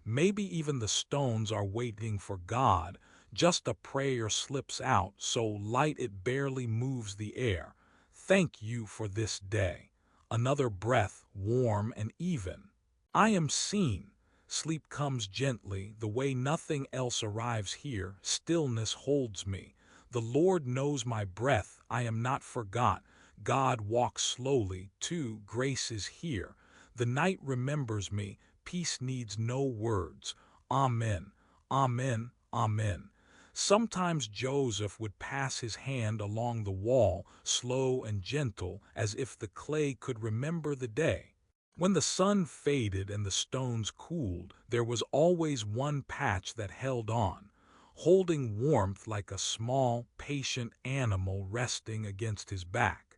Maybe even the stones are waiting for God. Just a prayer slips out, so light it barely moves the air. Thank you for this day. Another breath, warm and even. I am seen. Sleep comes gently, the way nothing else arrives here. Stillness holds me. The Lord knows my breath. I am not forgot. God walks slowly, too. Grace is here. The night remembers me. Peace needs no words. Amen. Amen. Amen. Sometimes Joseph would pass his hand along the wall, slow and gentle, as if the clay could remember the day. When the sun faded and the stones cooled, there was always one patch that held on, holding warmth like a small, patient animal resting against his back.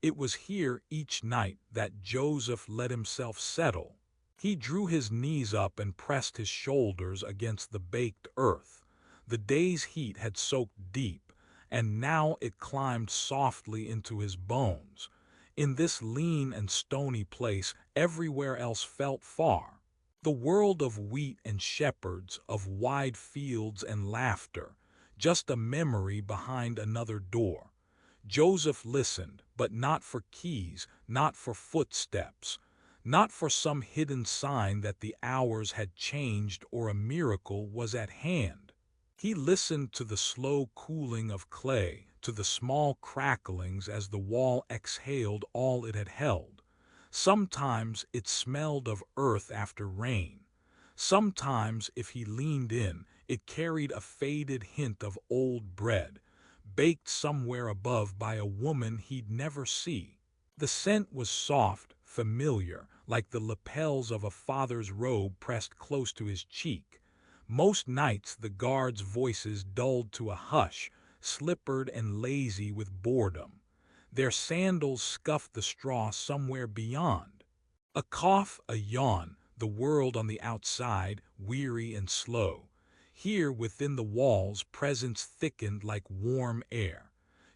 It was here each night that Joseph let himself settle. He drew his knees up and pressed his shoulders against the baked earth. The day's heat had soaked deep, and now it climbed softly into his bones. In this lean and stony place, everywhere else felt far. The world of wheat and shepherds, of wide fields and laughter, just a memory behind another door. Joseph listened, but not for keys, not for footsteps, not for some hidden sign that the hours had changed or a miracle was at hand. He listened to the slow cooling of clay, to the small cracklings as the wall exhaled all it had held. Sometimes it smelled of earth after rain. Sometimes, if he leaned in, it carried a faded hint of old bread, baked somewhere above by a woman he'd never see. The scent was soft, familiar, like the lapels of a father's robe pressed close to his cheek. Most nights the guards' voices dulled to a hush, slippered and lazy with boredom. Their sandals scuffed the straw somewhere beyond. A cough, a yawn, the world on the outside, weary and slow. Here within the walls, presence thickened like warm air.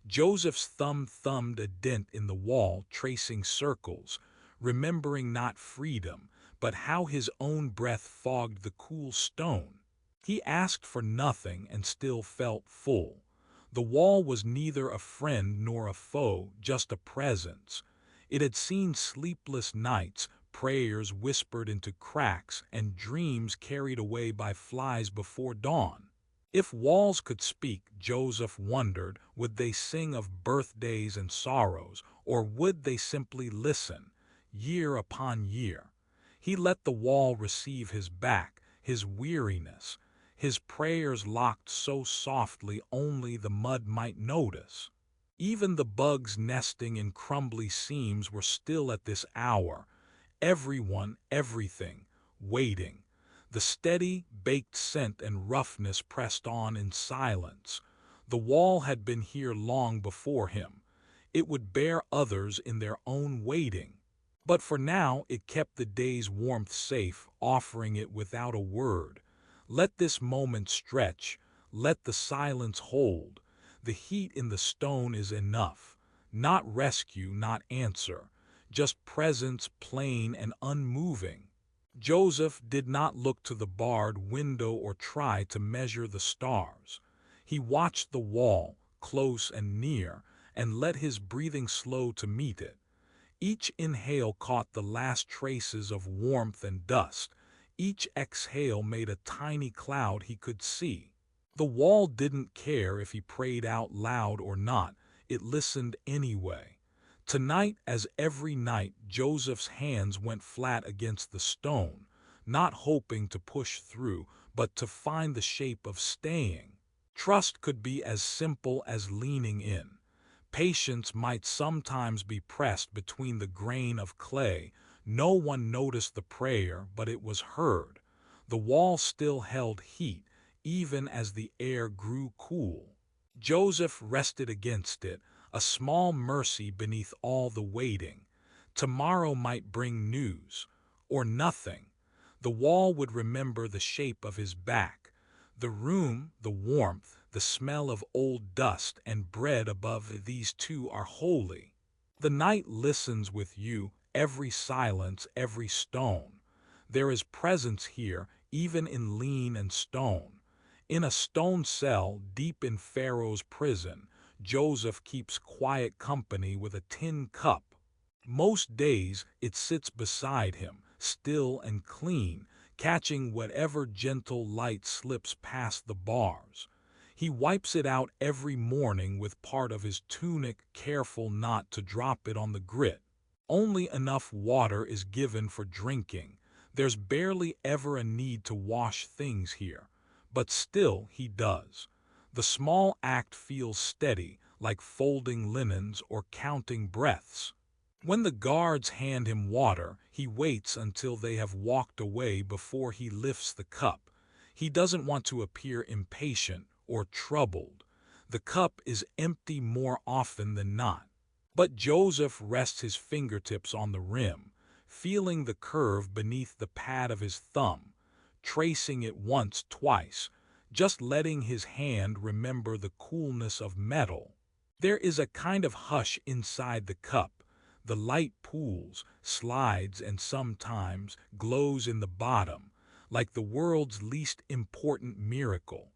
Joseph's thumb thumbed a dent in the wall, tracing circles, remembering not freedom, but how his own breath fogged the cool stone. He asked for nothing and still felt full. The wall was neither a friend nor a foe, just a presence. It had seen sleepless nights, prayers whispered into cracks, and dreams carried away by flies before dawn. If walls could speak, Joseph wondered, would they sing of birthdays and sorrows, or would they simply listen, year upon year? He let the wall receive his back, his weariness, his prayers locked so softly only the mud might notice. Even the bugs nesting in crumbly seams were still at this hour, everyone, everything, waiting. The steady, baked scent and roughness pressed on in silence. The wall had been here long before him. It would bear others in their own waiting. But for now it kept the day's warmth safe, offering it without a word. Let this moment stretch, let the silence hold. The heat in the stone is enough. Not rescue, not answer, just presence plain and unmoving. Joseph did not look to the barred window or try to measure the stars. He watched the wall, close and near, and let his breathing slow to meet it. Each inhale caught the last traces of warmth and dust. Each exhale made a tiny cloud he could see. The wall didn't care if he prayed out loud or not. It listened anyway. Tonight, as every night, Joseph's hands went flat against the stone, not hoping to push through, but to find the shape of staying. Trust could be as simple as leaning in. Patience might sometimes be pressed between the grain of clay. No one noticed the prayer, but it was heard. The wall still held heat, even as the air grew cool. Joseph rested against it, a small mercy beneath all the waiting. Tomorrow might bring news, or nothing. The wall would remember the shape of his back, the room, the warmth, the smell of old dust and bread above. These two are holy. The night listens with you, every silence, every stone. There is presence here, even in lean and stone. In a stone cell deep in Pharaoh's prison, Joseph keeps quiet company with a tin cup. Most days it sits beside him, still and clean, catching whatever gentle light slips past the bars. He wipes it out every morning with part of his tunic, careful not to drop it on the grit. Only enough water is given for drinking. There's barely ever a need to wash things here. But still he does. The small act feels steady, like folding linens or counting breaths. When the guards hand him water, he waits until they have walked away before he lifts the cup. He doesn't want to appear impatient or troubled. The cup is empty more often than not. But Joseph rests his fingertips on the rim, feeling the curve beneath the pad of his thumb, tracing it once, twice, just letting his hand remember the coolness of metal. There is a kind of hush inside the cup. The light pools, slides, and sometimes glows in the bottom, like the world's least important miracle.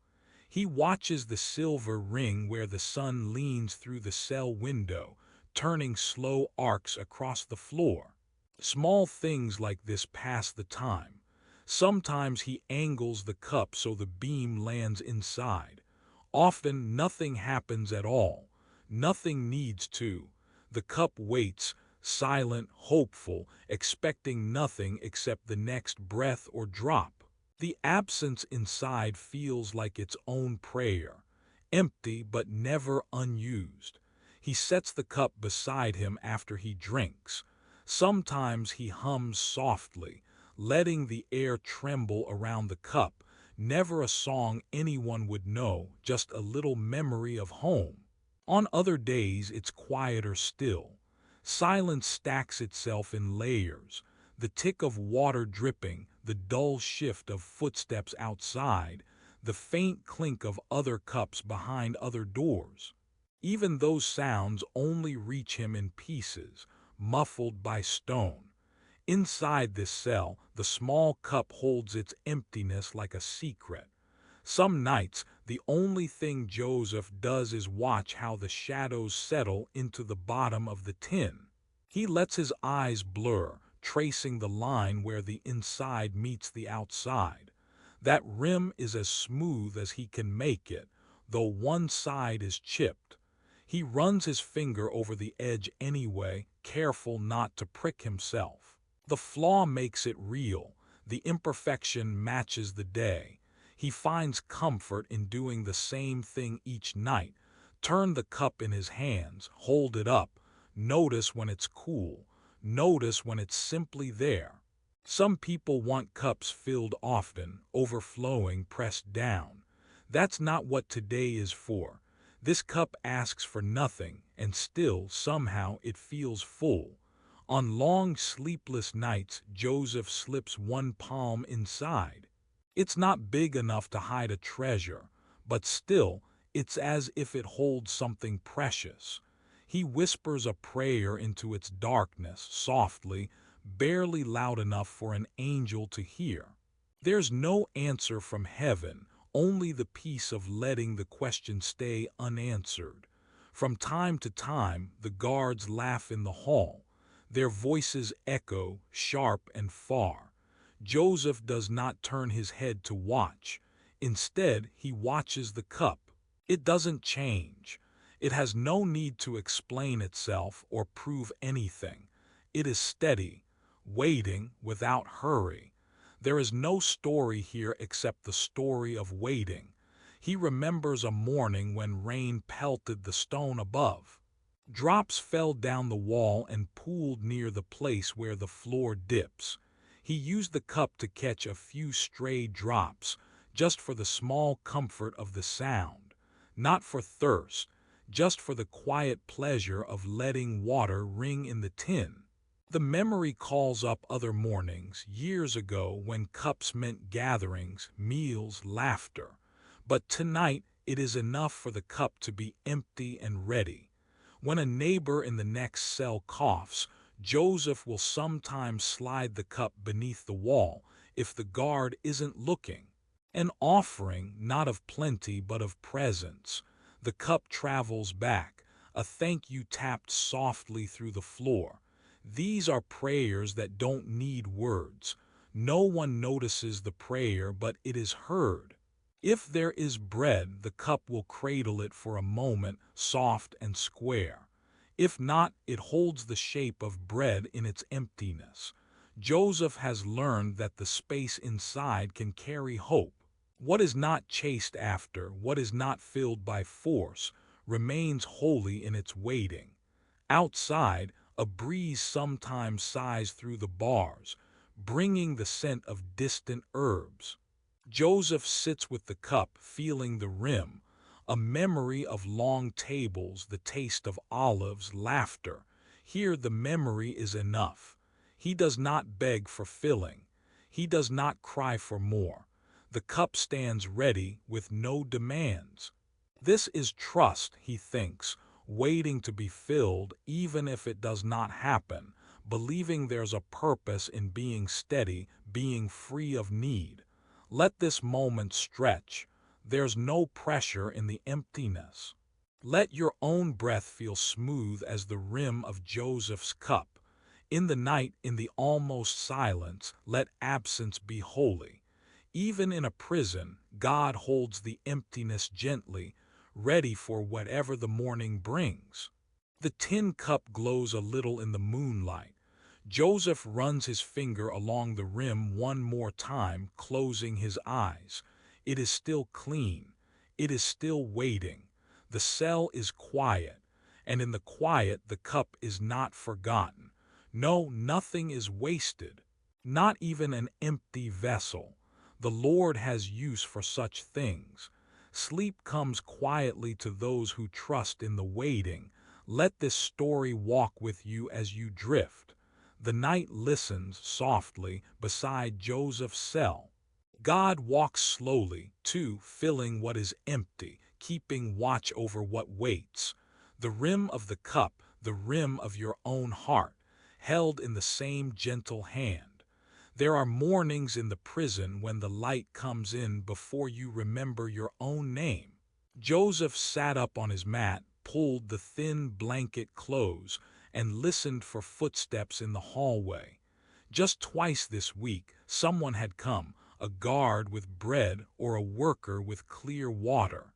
He watches the silver ring where the sun leans through the cell window, turning slow arcs across the floor. Small things like this pass the time. Sometimes he angles the cup so the beam lands inside. Often nothing happens at all. Nothing needs to. The cup waits, silent, hopeful, expecting nothing except the next breath or drop. The absence inside feels like its own prayer, empty but never unused. He sets the cup beside him after he drinks. Sometimes he hums softly, letting the air tremble around the cup. Never a song anyone would know, just a little memory of home. On other days it's quieter still. Silence stacks itself in layers. The tick of water dripping, the dull shift of footsteps outside, the faint clink of other cups behind other doors. Even those sounds only reach him in pieces, muffled by stone. Inside this cell, the small cup holds its emptiness like a secret. Some nights, the only thing Joseph does is watch how the shadows settle into the bottom of the tin. He lets his eyes blur, tracing the line where the inside meets the outside. That rim is as smooth as he can make it, though one side is chipped. He runs his finger over the edge anyway, careful not to prick himself. The flaw makes it real. The imperfection matches the day. He finds comfort in doing the same thing each night. Turn the cup in his hands, hold it up, notice when it's cool, notice when it's simply there. Some people want cups filled often, overflowing, pressed down. That's not what today is for. This cup asks for nothing, and still, somehow, it feels full. On long, sleepless nights, Joseph slips one palm inside. It's not big enough to hide a treasure, but still, it's as if it holds something precious. He whispers a prayer into its darkness, softly, barely loud enough for an angel to hear. There's no answer from heaven, only the peace of letting the question stay unanswered. From time to time, the guards laugh in the hall. Their voices echo, sharp and far. Joseph does not turn his head to watch. Instead, he watches the cup. It doesn't change. It has no need to explain itself or prove anything. It is steady, waiting without hurry. There is no story here except the story of waiting. He remembers a morning when rain pelted the stone above. Drops fell down the wall and pooled near the place where the floor dips. He used the cup to catch a few stray drops, just for the small comfort of the sound. Not for thirst, just for the quiet pleasure of letting water ring in the tin. The memory calls up other mornings, years ago, when cups meant gatherings, meals, laughter. But tonight it is enough for the cup to be empty and ready. When a neighbor in the next cell coughs, Joseph will sometimes slide the cup beneath the wall if the guard isn't looking. An offering, not of plenty but of presence. The cup travels back, a thank you tapped softly through the floor. These are prayers that don't need words. No one notices the prayer, but it is heard. If there is bread, the cup will cradle it for a moment, soft and square. If not, it holds the shape of bread in its emptiness. Joseph has learned that the space inside can carry hope. What is not chased after, what is not filled by force, remains holy in its waiting. Outside, A breeze sometimes sighs through the bars, bringing the scent of distant herbs. Joseph sits with the cup, feeling the rim, a memory of long tables, the taste of olives, laughter. Here the memory is enough. He does not beg for filling. He does not cry for more. The cup stands ready with no demands. This is trust, he thinks, waiting to be filled even if it does not happen, believing there's a purpose in being steady, being free of need. Let this moment stretch. There's no pressure in the emptiness. Let your own breath feel smooth as the rim of Joseph's cup. In the night, in the almost silence, let absence be holy. Even in a prison, God holds the emptiness gently, ready for whatever the morning brings. The tin cup glows a little in the moonlight. Joseph runs his finger along the rim one more time, closing his eyes. It is still clean. It is still waiting. The cell is quiet, and in the quiet the cup is not forgotten. No, nothing is wasted, not even an empty vessel. The Lord has use for such things. Sleep comes quietly to those who trust in the waiting. Let this story walk with you as you drift. The night listens softly beside Joseph's cell. God walks slowly, too, filling what is empty, keeping watch over what waits. The rim of the cup, the rim of your own heart, held in the same gentle hand. There are mornings in the prison when the light comes in before you remember your own name. Joseph sat up on his mat, pulled the thin blanket close, and listened for footsteps in the hallway. Just twice this week, someone had come, a guard with bread or a worker with clear water.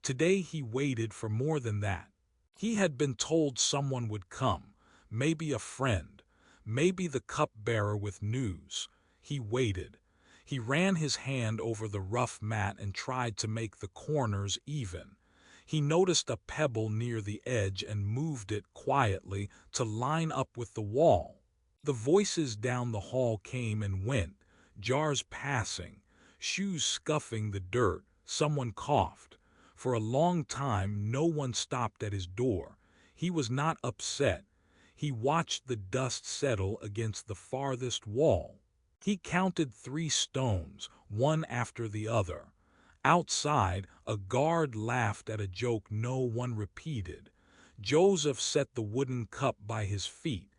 Today he waited for more than that. He had been told someone would come, maybe a friend, maybe the cupbearer with news. He waited. He ran his hand over the rough mat and tried to make the corners even. He noticed a pebble near the edge and moved it quietly to line up with the wall. The voices down the hall came and went, jars passing, shoes scuffing the dirt. Someone coughed. For a long time no one stopped at his door. He was not upset. He watched the dust settle against the farthest wall. He counted 3 stones, one after the other. Outside, a guard laughed at a joke no one repeated. Joseph set the wooden cup by his feet.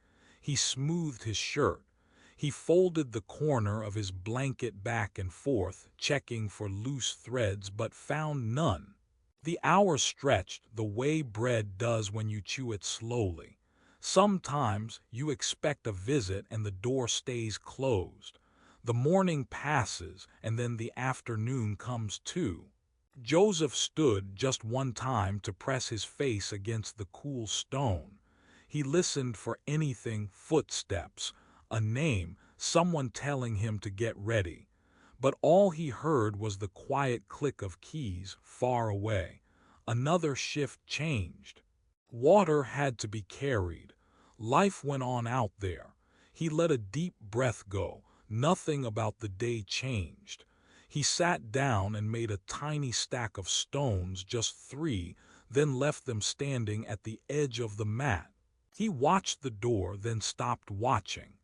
He smoothed his shirt. He folded the corner of his blanket back and forth, checking for loose threads but found none. The hours stretched the way bread does when you chew it slowly. Sometimes you expect a visit and the door stays closed. The morning passes and then the afternoon comes too. Joseph stood just one time to press his face against the cool stone. He listened for anything, footsteps, a name, someone telling him to get ready. But all he heard was the quiet click of keys far away. Another shift changed. Water had to be carried. Life went on out there. He let a deep breath go. Nothing about the day changed. He sat down and made a tiny stack of stones, just 3, then left them standing at the edge of the mat. He watched the door, then stopped watching.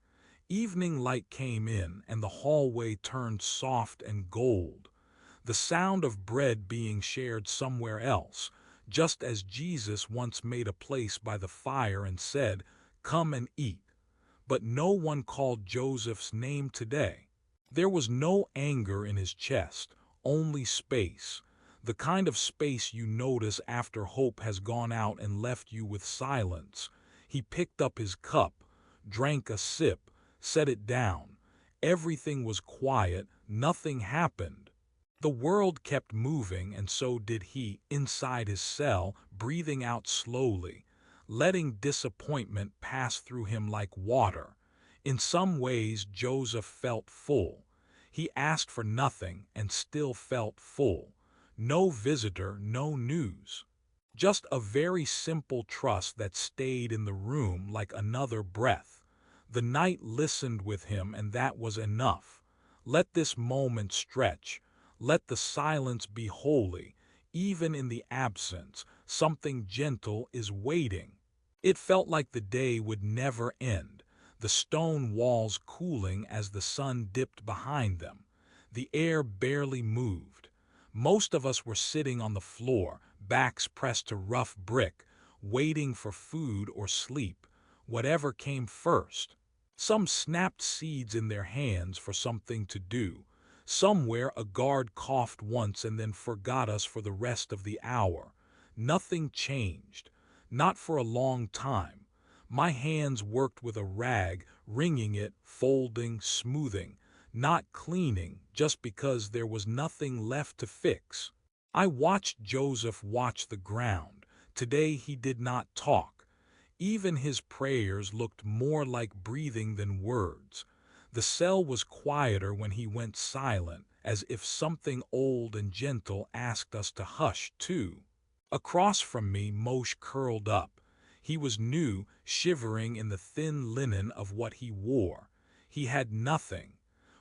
Evening light came in, and the hallway turned soft and gold. The sound of bread being shared somewhere else, just as Jesus once made a place by the fire and said, "Come and eat." But no one called Joseph's name today. There was no anger in his chest, only space. The kind of space you notice after hope has gone out and left you with silence. He picked up his cup, drank a sip, set it down. Everything was quiet, nothing happened. The world kept moving, and so did he, inside his cell, breathing out slowly, letting disappointment pass through him like water. In some ways, Joseph felt full. He asked for nothing and still felt full. No visitor, no news. Just a very simple trust that stayed in the room like another breath. The night listened with him, and that was enough. Let this moment stretch. Let the silence be holy. Even in the absence, something gentle is waiting. It felt like the day would never end, the stone walls cooling as the sun dipped behind them. The air barely moved. Most of us were sitting on the floor, backs pressed to rough brick, waiting for food or sleep, whatever came first. Some snapped seeds in their hands for something to do. Somewhere a guard coughed once and then forgot us for the rest of the hour. Nothing changed. Not for a long time. My hands worked with a rag, wringing it, folding, smoothing, not cleaning, just because there was nothing left to fix. I watched Joseph watch the ground. Today he did not talk. Even his prayers looked more like breathing than words. The cell was quieter when he went silent, as if something old and gentle asked us to hush too. Across from me, Moshe curled up. He was new, shivering in the thin linen of what he wore. He had nothing.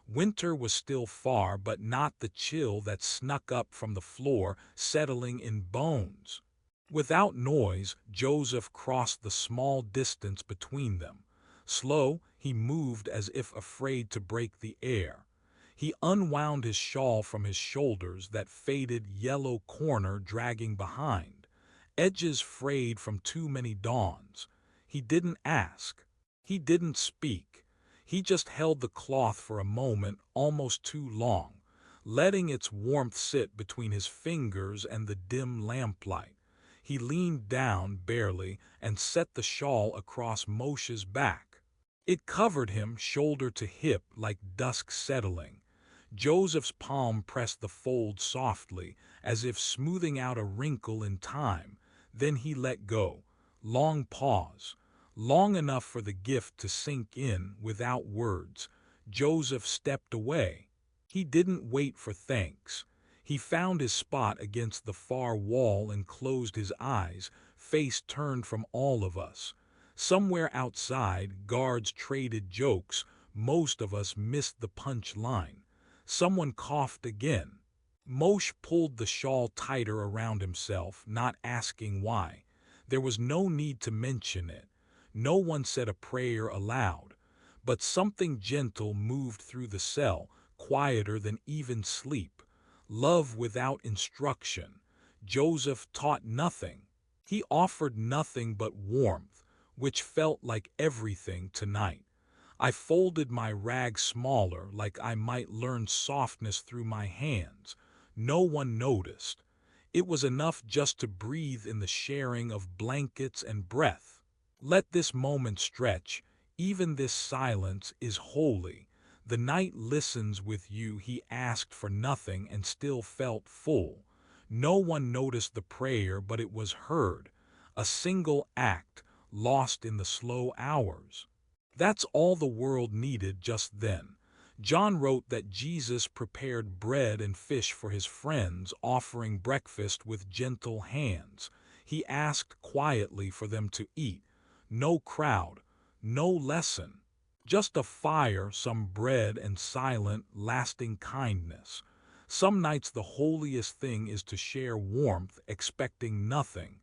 Winter was still far, but not the chill that snuck up from the floor, settling in bones. Without noise, Joseph crossed the small distance between them. Slow, he moved as if afraid to break the air. He unwound his shawl from his shoulders, that faded yellow corner dragging behind. Edges frayed from too many dawns. He didn't ask. He didn't speak. He just held the cloth for a moment, almost too long, letting its warmth sit between his fingers and the dim lamplight. He leaned down, barely, and set the shawl across Moshe's back. It covered him shoulder to hip like dusk settling. Joseph's palm pressed the fold softly, as if smoothing out a wrinkle in time. Then he let go. Long pause. Long enough for the gift to sink in without words. Joseph stepped away. He didn't wait for thanks. He found his spot against the far wall and closed his eyes, face turned from all of us. Somewhere outside, guards traded jokes. Most of us missed the punch line. Someone coughed again. Moshe pulled the shawl tighter around himself, not asking why. There was no need to mention it. No one said a prayer aloud. But something gentle moved through the cell, quieter than even sleep. Love without instruction. Joseph taught nothing. He offered nothing but warmth, which felt like everything tonight. I folded my rag smaller, like I might learn softness through my hands. No one noticed. It was enough just to breathe in the sharing of blankets and breath. Let this moment stretch. Even this silence is holy. The night listens with you. He asked for nothing and still felt full. No one noticed the prayer, but it was heard. A single act, lost in the slow hours. That's all the world needed just then. John wrote that Jesus prepared bread and fish for his friends, offering breakfast with gentle hands. He asked quietly for them to eat. No crowd, no lesson. Just a fire, some bread, and silent, lasting kindness. Some nights the holiest thing is to share warmth, expecting nothing.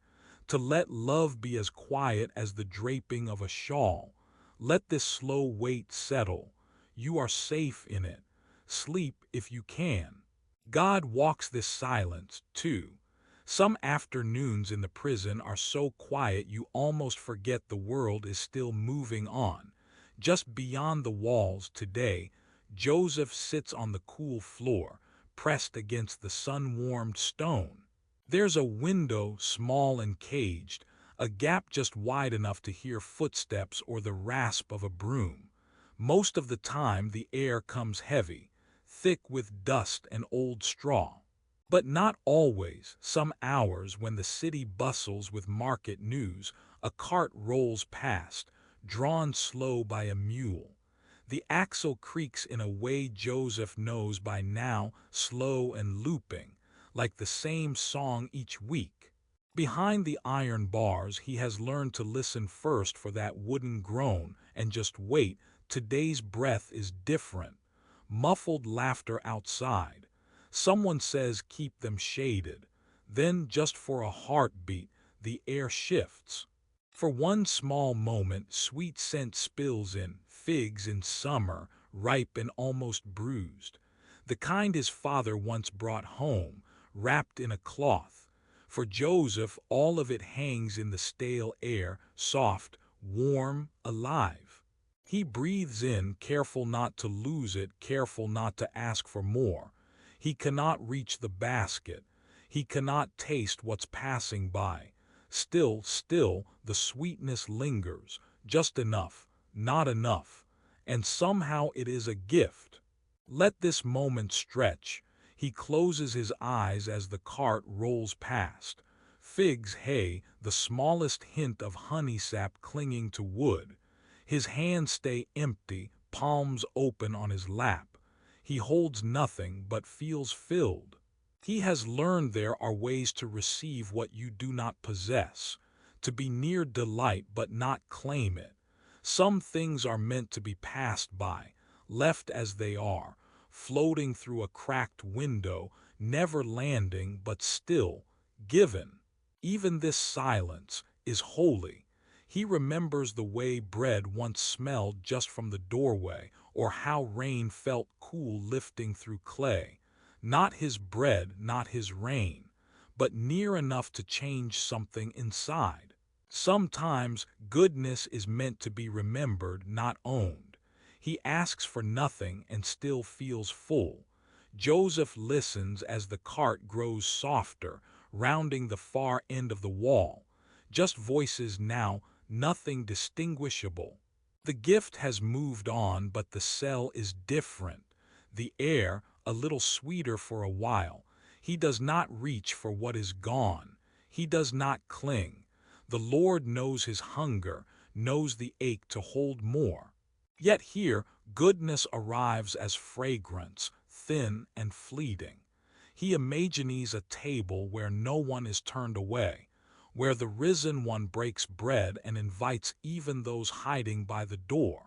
To let love be as quiet as the draping of a shawl. Let this slow weight settle. You are safe in it. Sleep if you can. God walks this silence, too. Some afternoons in the prison are so quiet you almost forget the world is still moving on. Just beyond the walls today, Joseph sits on the cool floor, pressed against the sun-warmed stone. There's a window, small and caged, a gap just wide enough to hear footsteps or the rasp of a broom. Most of the time the air comes heavy, thick with dust and old straw. But not always. Some hours, when the city bustles with market news, a cart rolls past, drawn slow by a mule. The axle creaks in a way Joseph knows by now, slow and looping, like the same song each week. Behind the iron bars, he has learned to listen first for that wooden groan and just wait. Today's breath is different. Muffled laughter outside. Someone says keep them shaded. Then, just for a heartbeat, the air shifts. For one small moment, sweet scent spills in, figs in summer, ripe and almost bruised. The kind his father once brought home, wrapped in a cloth. For Joseph, all of it hangs in the stale air, soft, warm, alive. He breathes in, careful not to lose it, careful not to ask for more. He cannot reach the basket. He cannot taste what's passing by. Still, the sweetness lingers, just enough, not enough. And somehow it is a gift. Let this moment stretch. He closes his eyes as the cart rolls past. Figs, hay, the smallest hint of honey sap clinging to wood. His hands stay empty, palms open on his lap. He holds nothing but feels filled. He has learned there are ways to receive what you do not possess, to be near delight but not claim it. Some things are meant to be passed by, left as they are, floating through a cracked window, never landing but still given. Even this silence is holy. He remembers the way bread once smelled just from the doorway, or how rain felt cool lifting through clay. Not his bread, not his rain, but near enough to change something inside. Sometimes goodness is meant to be remembered, not owned. He asks for nothing and still feels full. Joseph listens as the cart grows softer, rounding the far end of the wall. Just voices now, nothing distinguishable. The gift has moved on, but the cell is different. The air, a little sweeter for a while. He does not reach for what is gone. He does not cling. The Lord knows his hunger, knows the ache to hold more. Yet here, goodness arrives as fragrance, thin and fleeting. He imagines a table where no one is turned away, where the risen one breaks bread and invites even those hiding by the door.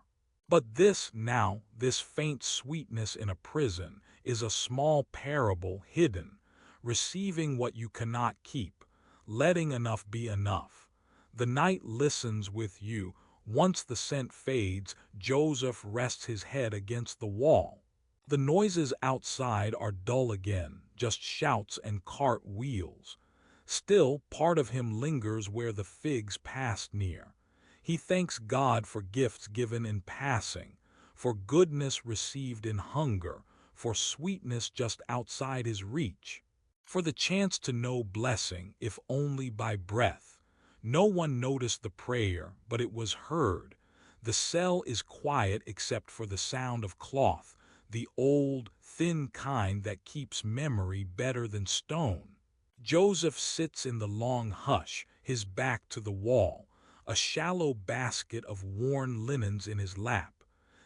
But this now, this faint sweetness in a prison, is a small parable hidden, receiving what you cannot keep, letting enough be enough. The night listens with you. Once the scent fades, Joseph rests his head against the wall. The noises outside are dull again, just shouts and cart wheels. Still, part of him lingers where the figs passed near. He thanks God for gifts given in passing, for goodness received in hunger, for sweetness just outside his reach, for the chance to know blessing, if only by breath. No one noticed the prayer, but it was heard. The cell is quiet except for the sound of cloth, the old, thin kind that keeps memory better than stone. Joseph sits in the long hush, his back to the wall, a shallow basket of worn linens in his lap.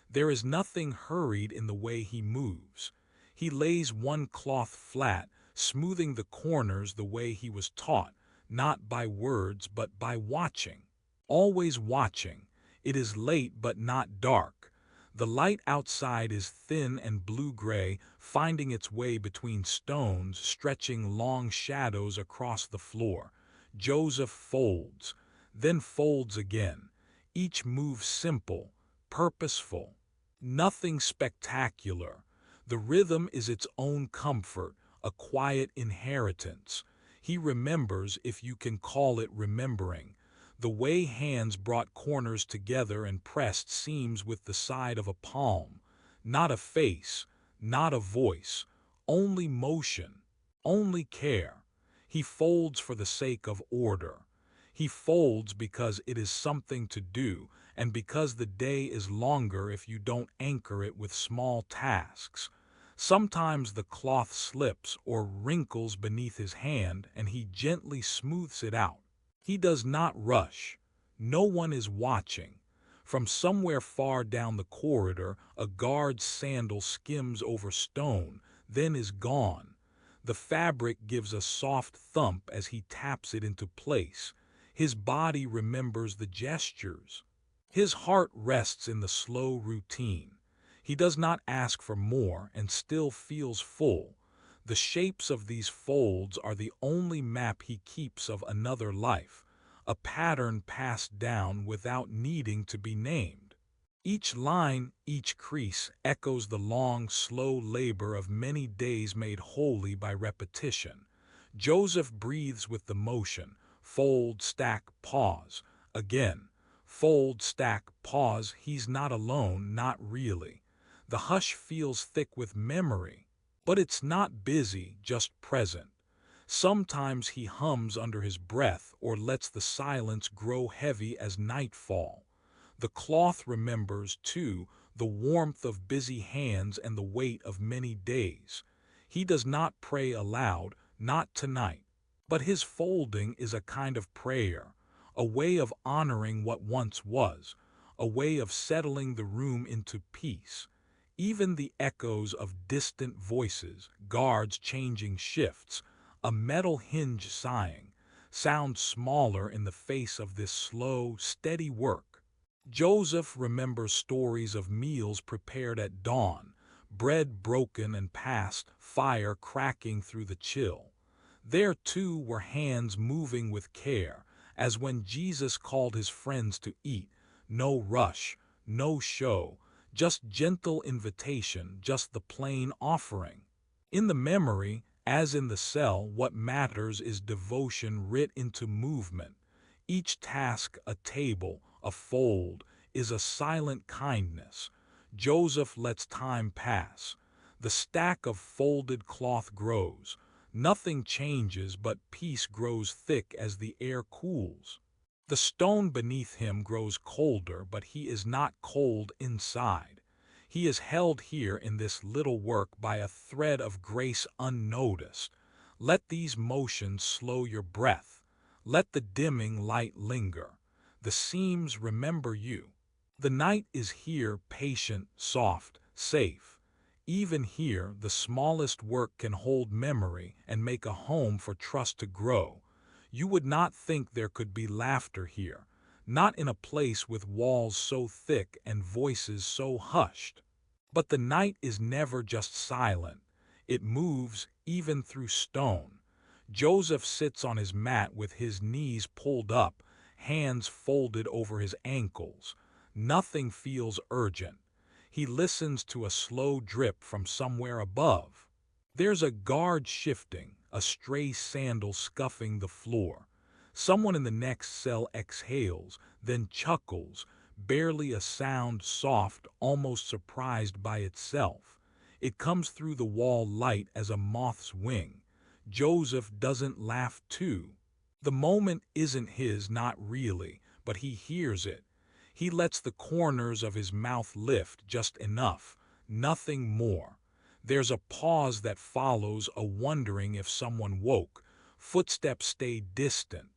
There is nothing hurried in the way he moves. He lays one cloth flat, smoothing the corners the way he was taught, not by words but by watching. Always watching. It is late but not dark. The light outside is thin and blue-gray, finding its way between stones, stretching long shadows across the floor. Joseph folds, then folds again. Each move simple, purposeful. Nothing spectacular. The rhythm is its own comfort, a quiet inheritance. He remembers, if you can call it remembering, the way hands brought corners together and pressed seams with the side of a palm. Not a face, not a voice, only motion, only care. He folds for the sake of order. He folds because it is something to do, and because the day is longer if you don't anchor it with small tasks. Sometimes the cloth slips or wrinkles beneath his hand, and he gently smooths it out. He does not rush. No one is watching. From somewhere far down the corridor, a guard's sandal skims over stone, then is gone. The fabric gives a soft thump as he taps it into place. His body remembers the gestures. His heart rests in the slow routine. He does not ask for more and still feels full. The shapes of these folds are the only map he keeps of another life, a pattern passed down without needing to be named. Each line, each crease, echoes the long, slow labor of many days made holy by repetition. Joseph breathes with the motion, fold, stack, pause. Again, fold, stack, pause. He's not alone, not really. The hush feels thick with memory, but it's not busy, just present. Sometimes he hums under his breath or lets the silence grow heavy as nightfall. The cloth remembers, too, the warmth of busy hands and the weight of many days. He does not pray aloud, not tonight. But his folding is a kind of prayer, a way of honoring what once was, a way of settling the room into peace. Even the echoes of distant voices, guards changing shifts, a metal hinge sighing, sound smaller in the face of this slow, steady work. Joseph remembers stories of meals prepared at dawn, bread broken and passed, fire cracking through the chill. There, too, were hands moving with care, as when Jesus called his friends to eat. No rush, no show, just gentle invitation, just the plain offering. In the memory, as in the cell, what matters is devotion writ into movement. Each task, a table, a fold, is a silent kindness. Joseph lets time pass. The stack of folded cloth grows. Nothing changes, but peace grows thick as the air cools. The stone beneath him grows colder, but he is not cold inside. He is held here in this little work by a thread of grace unnoticed. Let these motions slow your breath. Let the dimming light linger. The seams remember you. The night is here, patient, soft, safe. Even here, the smallest work can hold memory and make a home for trust to grow. You would not think there could be laughter here, not in a place with walls so thick and voices so hushed. But the night is never just silent. It moves, even through stone. Joseph sits on his mat with his knees pulled up, hands folded over his ankles. Nothing feels urgent. He listens to a slow drip from somewhere above. There's a guard shifting, a stray sandal scuffing the floor. Someone in the next cell exhales, then chuckles, barely a sound, soft, almost surprised by itself. It comes through the wall light as a moth's wing. Joseph doesn't laugh too. The moment isn't his, not really, but he hears it. He lets the corners of his mouth lift just enough, nothing more. There's a pause that follows, a wondering if someone woke. Footsteps stay distant.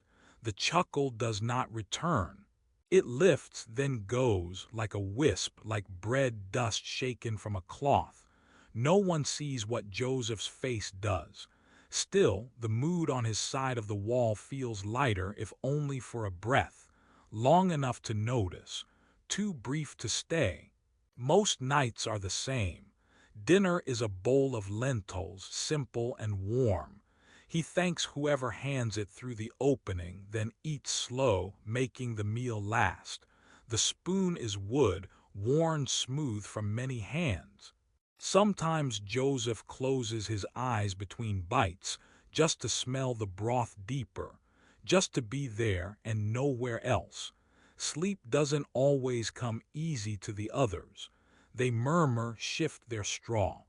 The chuckle does not return. It lifts, then goes, like a wisp, like bread dust shaken from a cloth. No one sees what Joseph's face does. Still, the mood on his side of the wall feels lighter, if only for a breath. Long enough to notice, too brief to stay. Most nights are the same. Dinner is a bowl of lentils, simple and warm. He thanks whoever hands it through the opening, then eats slow, making the meal last. The spoon is wood, worn smooth from many hands. Sometimes Joseph closes his eyes between bites, just to smell the broth deeper, just to be there and nowhere else. Sleep doesn't always come easy to the others. They murmur, shift their straw.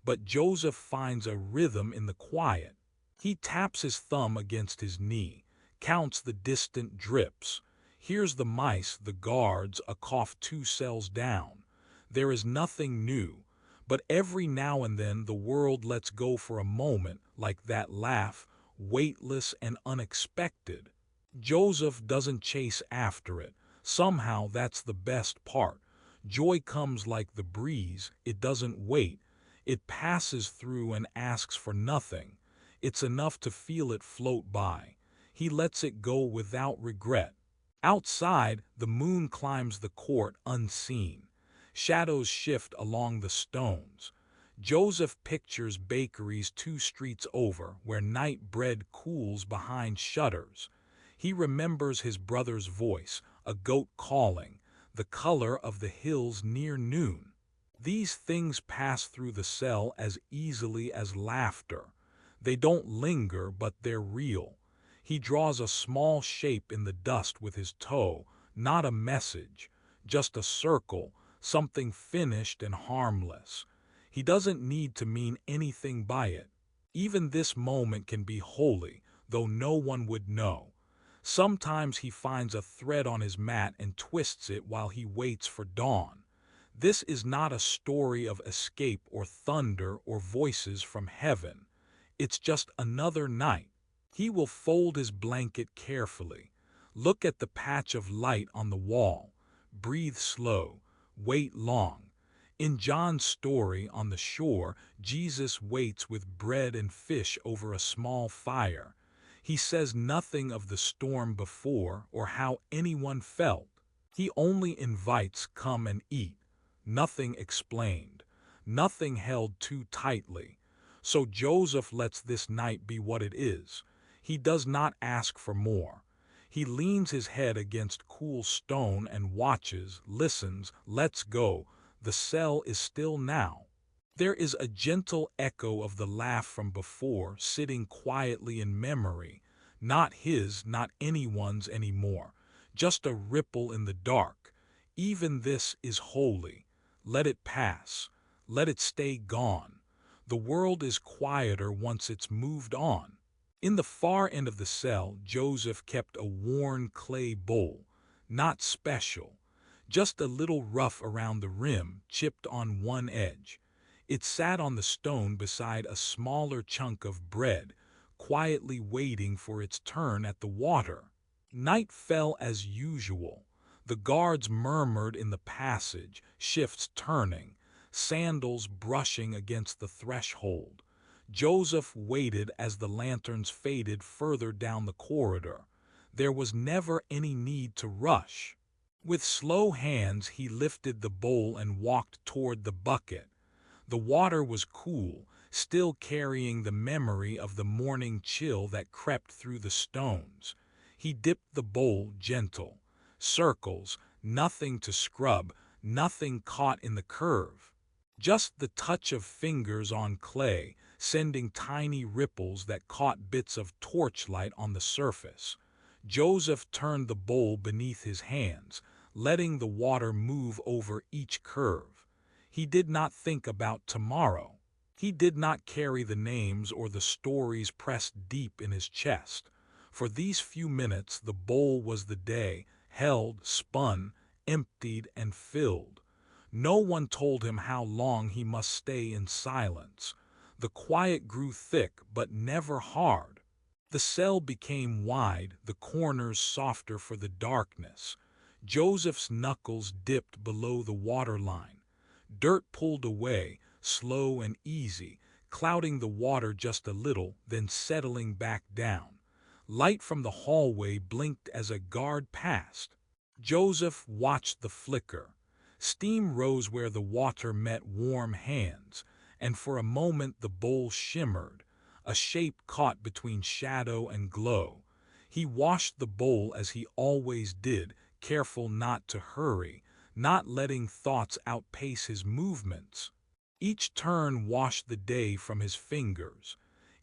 But Joseph finds a rhythm in the quiet. He taps his thumb against his knee, counts the distant drips, hears the mice, the guards, a cough 2 cells down. There is nothing new, but every now and then the world lets go for a moment, like that laugh, weightless and unexpected. Joseph doesn't chase after it. Somehow that's the best part. Joy comes like the breeze, it doesn't wait. It passes through and asks for nothing. It's enough to feel it float by. He lets it go without regret. Outside, the moon climbs the court unseen. Shadows shift along the stones. Joseph pictures bakeries 2 streets over where night bread cools behind shutters. He remembers his brother's voice, a goat calling, the color of the hills near noon. These things pass through the cell as easily as laughter. They don't linger, but they're real. He draws a small shape in the dust with his toe, not a message, just a circle, something finished and harmless. He doesn't need to mean anything by it. Even this moment can be holy, though no one would know. Sometimes he finds a thread on his mat and twists it while he waits for dawn. This is not a story of escape or thunder or voices from heaven. It's just another night. He will fold his blanket carefully, look at the patch of light on the wall, breathe slow, wait long. In John's story on the shore, Jesus waits with bread and fish over a small fire. He says nothing of the storm before or how anyone felt. He only invites, come and eat. Nothing explained, nothing held too tightly. So Joseph lets this night be what it is. He does not ask for more. He leans his head against cool stone and watches, listens, lets go. The cell is still now. There is a gentle echo of the laugh from before, sitting quietly in memory, not his, not anyone's anymore, just a ripple in the dark. Even this is holy. Let it pass. Let it stay gone. The world is quieter once it's moved on. In the far end of the cell, Joseph kept a worn clay bowl, not special, just a little rough around the rim, chipped on one edge. It sat on the stone beside a smaller chunk of bread, quietly waiting for its turn at the water. Night fell as usual. The guards murmured in the passage, shifts turning, sandals brushing against the threshold. Joseph waited as the lanterns faded further down the corridor. There was never any need to rush. With slow hands he lifted the bowl and walked toward the bucket. The water was cool, still carrying the memory of the morning chill that crept through the stones. He dipped the bowl gentle. Circles, nothing to scrub, nothing caught in the curve. Just the touch of fingers on clay, sending tiny ripples that caught bits of torchlight on the surface. Joseph turned the bowl beneath his hands, letting the water move over each curve. He did not think about tomorrow. He did not carry the names or the stories pressed deep in his chest. For these few minutes the bowl was the day, held, spun, emptied, and filled. No one told him how long he must stay in silence. The quiet grew thick but never hard. The cell became wide, the corners softer for the darkness. Joseph's knuckles dipped below the waterline. Dirt pulled away, slow and easy, clouding the water just a little, then settling back down. Light from the hallway blinked as a guard passed. Joseph watched the flicker. Steam rose where the water met warm hands, and for a moment the bowl shimmered, a shape caught between shadow and glow. He washed the bowl as he always did, careful not to hurry, not letting thoughts outpace his movements. Each turn washed the day from his fingers.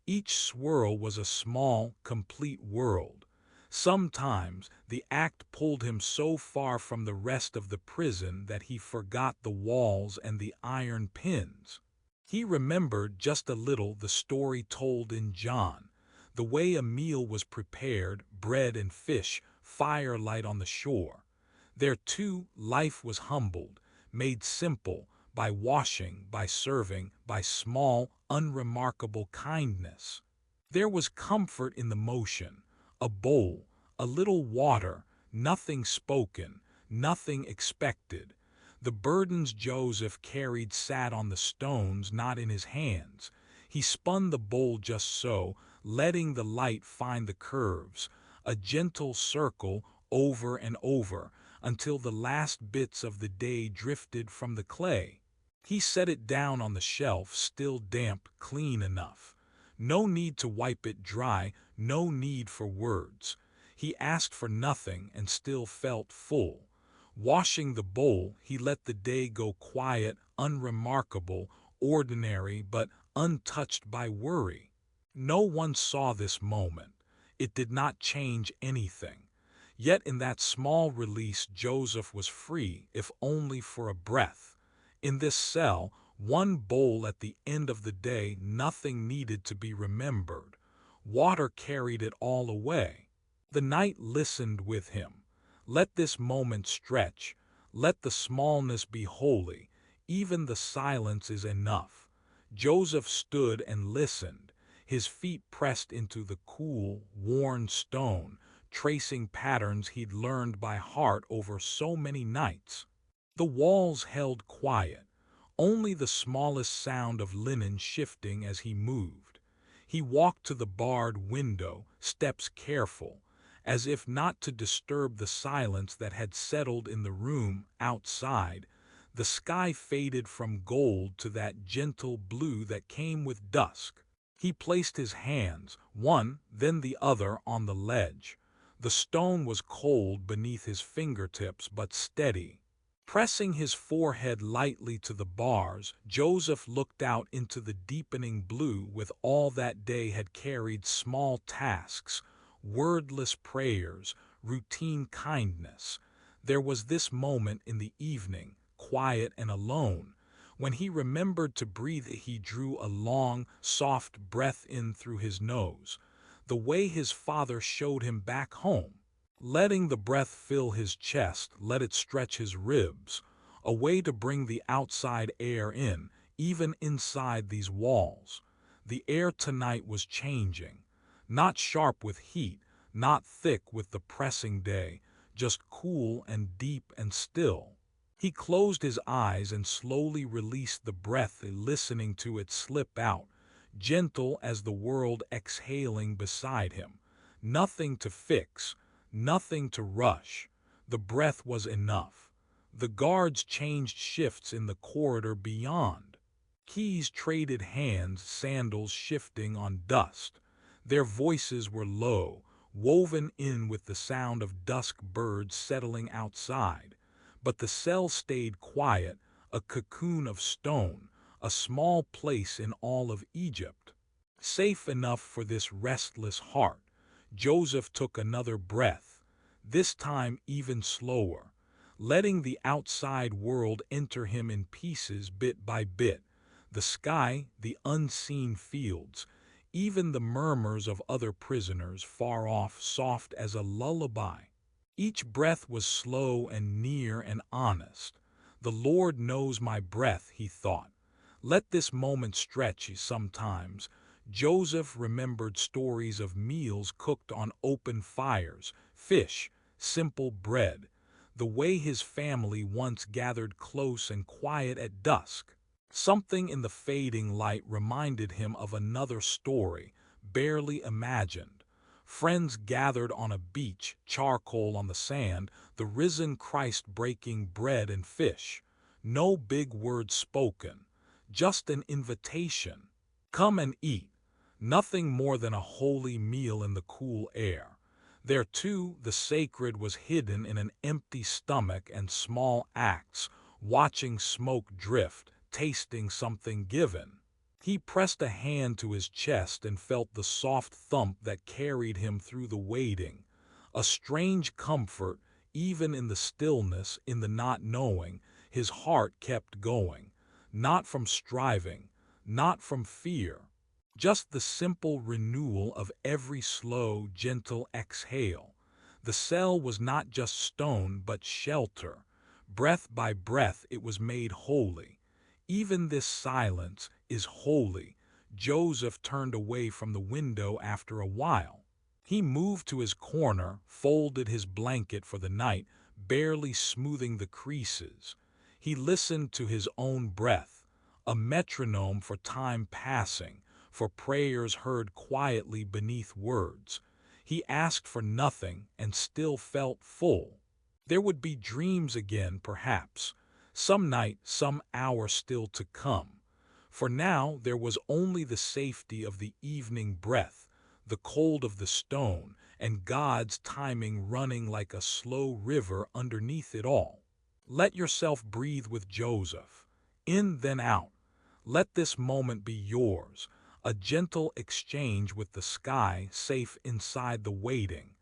Each swirl was a small, complete world. Sometimes the act pulled him so far from the rest of the prison that he forgot the walls and the iron pins. He remembered just a little the story told in John, the way a meal was prepared, bread and fish, firelight on the shore. There too life was humbled, made simple, by washing, by serving, by small, unremarkable kindness. There was comfort in the motion, a bowl, a little water, nothing spoken, nothing expected. The burdens Joseph carried sat on the stones, not in his hands. He spun the bowl just so, letting the light find the curves, a gentle circle over and over, until the last bits of the day drifted from the clay. He set it down on the shelf, still damp, clean enough. No need to wipe it dry, no need for words. He asked for nothing and still felt full. Washing the bowl, he let the day go quiet, unremarkable, ordinary, but untouched by worry. No one saw this moment. It did not change anything. Yet in that small release Joseph was free, if only for a breath. In this cell, one bowl at the end of the day, nothing needed to be remembered. Water carried it all away. The night listened with him. Let this moment stretch. Let the smallness be holy. Even the silence is enough. Joseph stood and listened, his feet pressed into the cool, worn stone, tracing patterns he'd learned by heart over so many nights. The walls held quiet, only the smallest sound of linen shifting as he moved. He walked to the barred window, steps careful, as if not to disturb the silence that had settled in the room outside. The sky faded from gold to that gentle blue that came with dusk. He placed his hands, one, then the other, on the ledge. The stone was cold beneath his fingertips, but steady. Pressing his forehead lightly to the bars, Joseph looked out into the deepening blue. With all that day had carried small tasks, wordless prayers, routine kindness. There was this moment in the evening, quiet and alone. When he remembered to breathe, he drew a long, soft breath in through his nose, the way his father showed him back home. Letting the breath fill his chest, let it stretch his ribs, a way to bring the outside air in, even inside these walls. The air tonight was changing, not sharp with heat, not thick with the pressing day, just cool and deep and still. He closed his eyes and slowly released the breath, listening to it slip out, gentle as the world exhaling beside him. Nothing to fix, nothing to rush. The breath was enough. The guards changed shifts in the corridor beyond. Keys traded hands, sandals shifting on dust. Their voices were low, woven in with the sound of dusk birds settling outside. But the cell stayed quiet, a cocoon of stone, a small place in all of Egypt. Safe enough for this restless heart. Joseph took another breath, this time even slower, letting the outside world enter him in pieces bit by bit. The sky, the unseen fields, even the murmurs of other prisoners far off, soft as a lullaby. Each breath was slow and near and honest. The Lord knows my breath, he thought. Let this moment stretch sometimes. Joseph remembered stories of meals cooked on open fires, fish, simple bread, the way his family once gathered close and quiet at dusk. Something in the fading light reminded him of another story, barely imagined. Friends gathered on a beach, charcoal on the sand, the risen Christ breaking bread and fish. No big words spoken, just an invitation. Come and eat. Nothing more than a holy meal in the cool air. There too, the sacred was hidden in an empty stomach and small acts, watching smoke drift, tasting something given. He pressed a hand to his chest and felt the soft thump that carried him through the waiting. A strange comfort, even in the stillness, in the not knowing. His heart kept going, not from striving, not from fear. Just the simple renewal of every slow, gentle exhale. The cell was not just stone but shelter. Breath by breath it was made holy. Even this silence is holy. Joseph turned away from the window after a while. He moved to his corner, folded his blanket for the night, barely smoothing the creases. He listened to his own breath, a metronome for time passing, for prayers heard quietly beneath words. He asked for nothing and still felt full. There would be dreams again, perhaps, some night, some hour still to come. For now there was only the safety of the evening breath, the cold of the stone, and God's timing running like a slow river underneath it all. Let yourself breathe with Joseph. In then out. Let this moment be yours, a gentle exchange with the sky safe inside the waiting.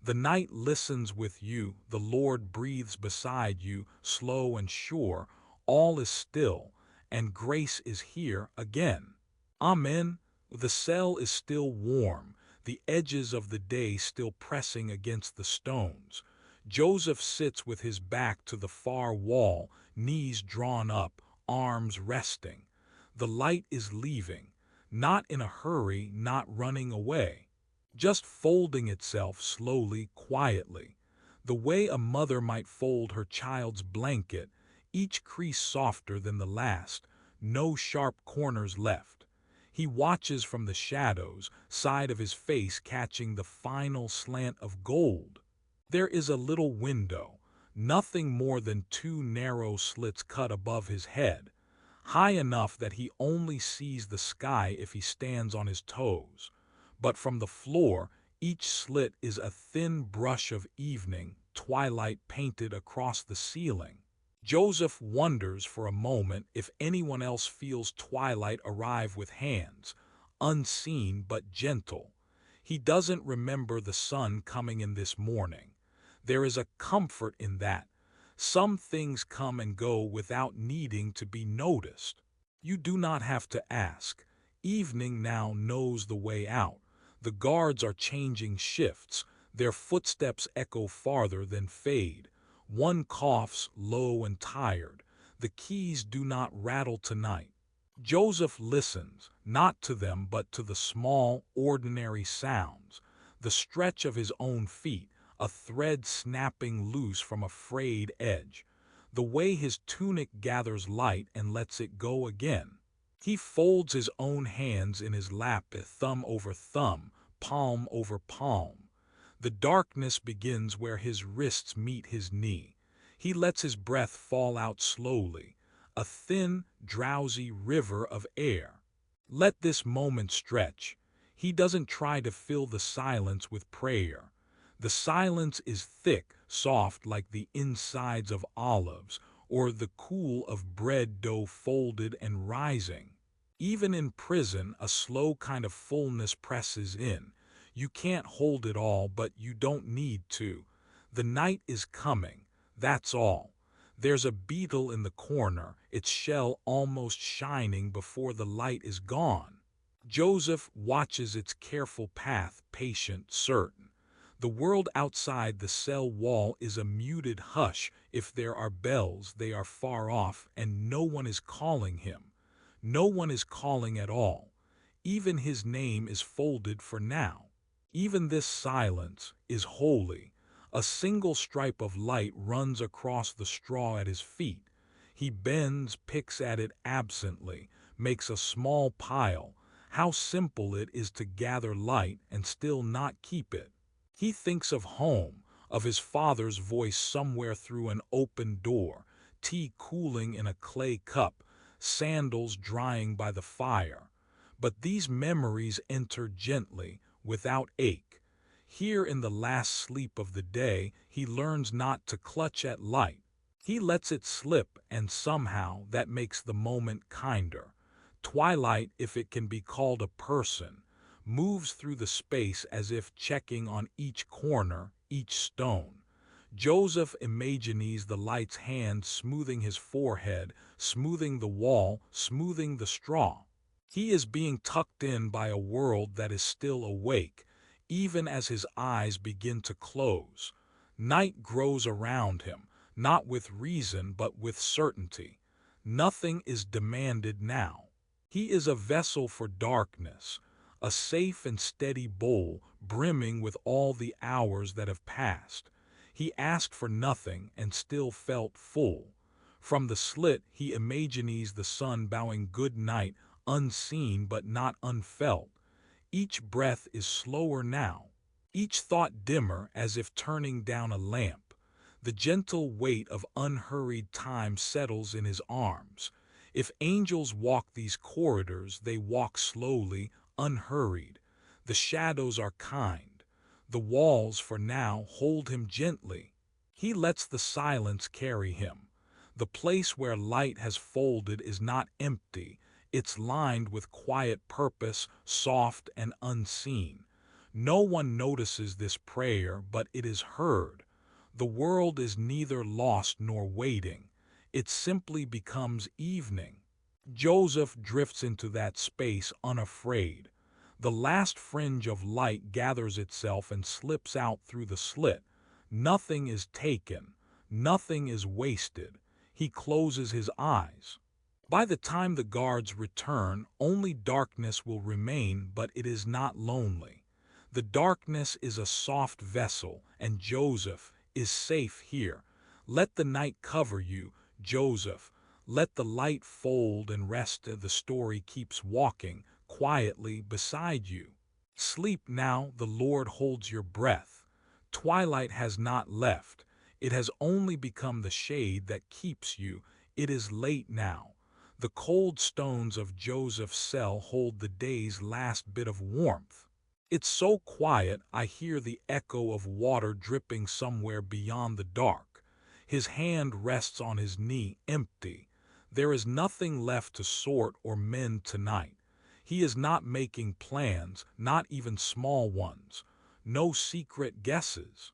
The night listens with you, the Lord breathes beside you, slow and sure, all is still, and grace is here again. Amen. The cell is still warm, the edges of the day still pressing against the stones. Joseph sits with his back to the far wall, knees drawn up, arms resting. The light is leaving, not in a hurry, not running away, just folding itself slowly, quietly, the way a mother might fold her child's blanket, each crease softer than the last, no sharp corners left. He watches from the shadows, side of his face catching the final slant of gold. There is a little window, nothing more than two narrow slits cut above his head, high enough that he only sees the sky if he stands on his toes. But from the floor, each slit is a thin brush of evening, twilight painted across the ceiling. Joseph wonders for a moment if anyone else feels twilight arrive with hands, unseen but gentle. He doesn't remember the sun coming in this morning. There is a comfort in that. Some things come and go without needing to be noticed. You do not have to ask. Evening now knows the way out. The guards are changing shifts. Their footsteps echo farther than fade. One coughs low and tired. The keys do not rattle tonight. Joseph listens, not to them but to the small, ordinary sounds. The stretch of his own feet, a thread snapping loose from a frayed edge. The way his tunic gathers light and lets it go again. He folds his own hands in his lap, thumb over thumb, palm over palm. The darkness begins where his wrists meet his knee. He lets his breath fall out slowly, a thin, drowsy river of air. Let this moment stretch. He doesn't try to fill the silence with prayer. The silence is thick, soft like the insides of olives, or the cool of bread dough folded and rising. Even in prison, a slow kind of fullness presses in. You can't hold it all, but you don't need to. The night is coming, that's all. There's a beetle in the corner, its shell almost shining before the light is gone. Joseph watches its careful path, patient, certain. The world outside the cell wall is a muted hush. If there are bells, they are far off, and no one is calling him. No one is calling at all. Even his name is folded for now. Even this silence is holy. A single stripe of light runs across the straw at his feet. He bends, picks at it absently, makes a small pile. How simple it is to gather light and still not keep it. He thinks of home, of his father's voice somewhere through an open door, tea cooling in a clay cup, sandals drying by the fire. But these memories enter gently, without ache. Here in the last sleep of the day, he learns not to clutch at light. He lets it slip, and somehow that makes the moment kinder. Twilight, if it can be called a person, moves through the space as if checking on each corner, each stone. Joseph imagines the light's hand smoothing his forehead, smoothing the wall, smoothing the straw. He is being tucked in by a world that is still awake, even as his eyes begin to close. Night grows around him, not with reason but with certainty. Nothing is demanded now. He is a vessel for darkness, a safe and steady bowl brimming with all the hours that have passed. He asked for nothing and still felt full. From the slit he imagines the sun bowing good night unseen but not unfelt. Each breath is slower now, each thought dimmer as if turning down a lamp. The gentle weight of unhurried time settles in his arms. If angels walk these corridors, they walk slowly, unhurried. The shadows are kind. The walls, for now, hold him gently. He lets the silence carry him. The place where light has folded is not empty. It's lined with quiet purpose, soft and unseen. No one notices this prayer, but it is heard. The world is neither lost nor waiting. It simply becomes evening. Joseph drifts into that space unafraid. The last fringe of light gathers itself and slips out through the slit. Nothing is taken. Nothing is wasted. He closes his eyes. By the time the guards return, only darkness will remain, but it is not lonely. The darkness is a soft vessel, and Joseph is safe here. Let the night cover you, Joseph. Let the light fold and rest. The story keeps walking quietly beside you. Sleep now, the Lord holds your breath. Twilight has not left. It has only become the shade that keeps you. It is late now. The cold stones of Joseph's cell hold the day's last bit of warmth. It's so quiet I hear the echo of water dripping somewhere beyond the dark. His hand rests on his knee, empty. There is nothing left to sort or mend tonight. He is not making plans, not even small ones. No secret guesses.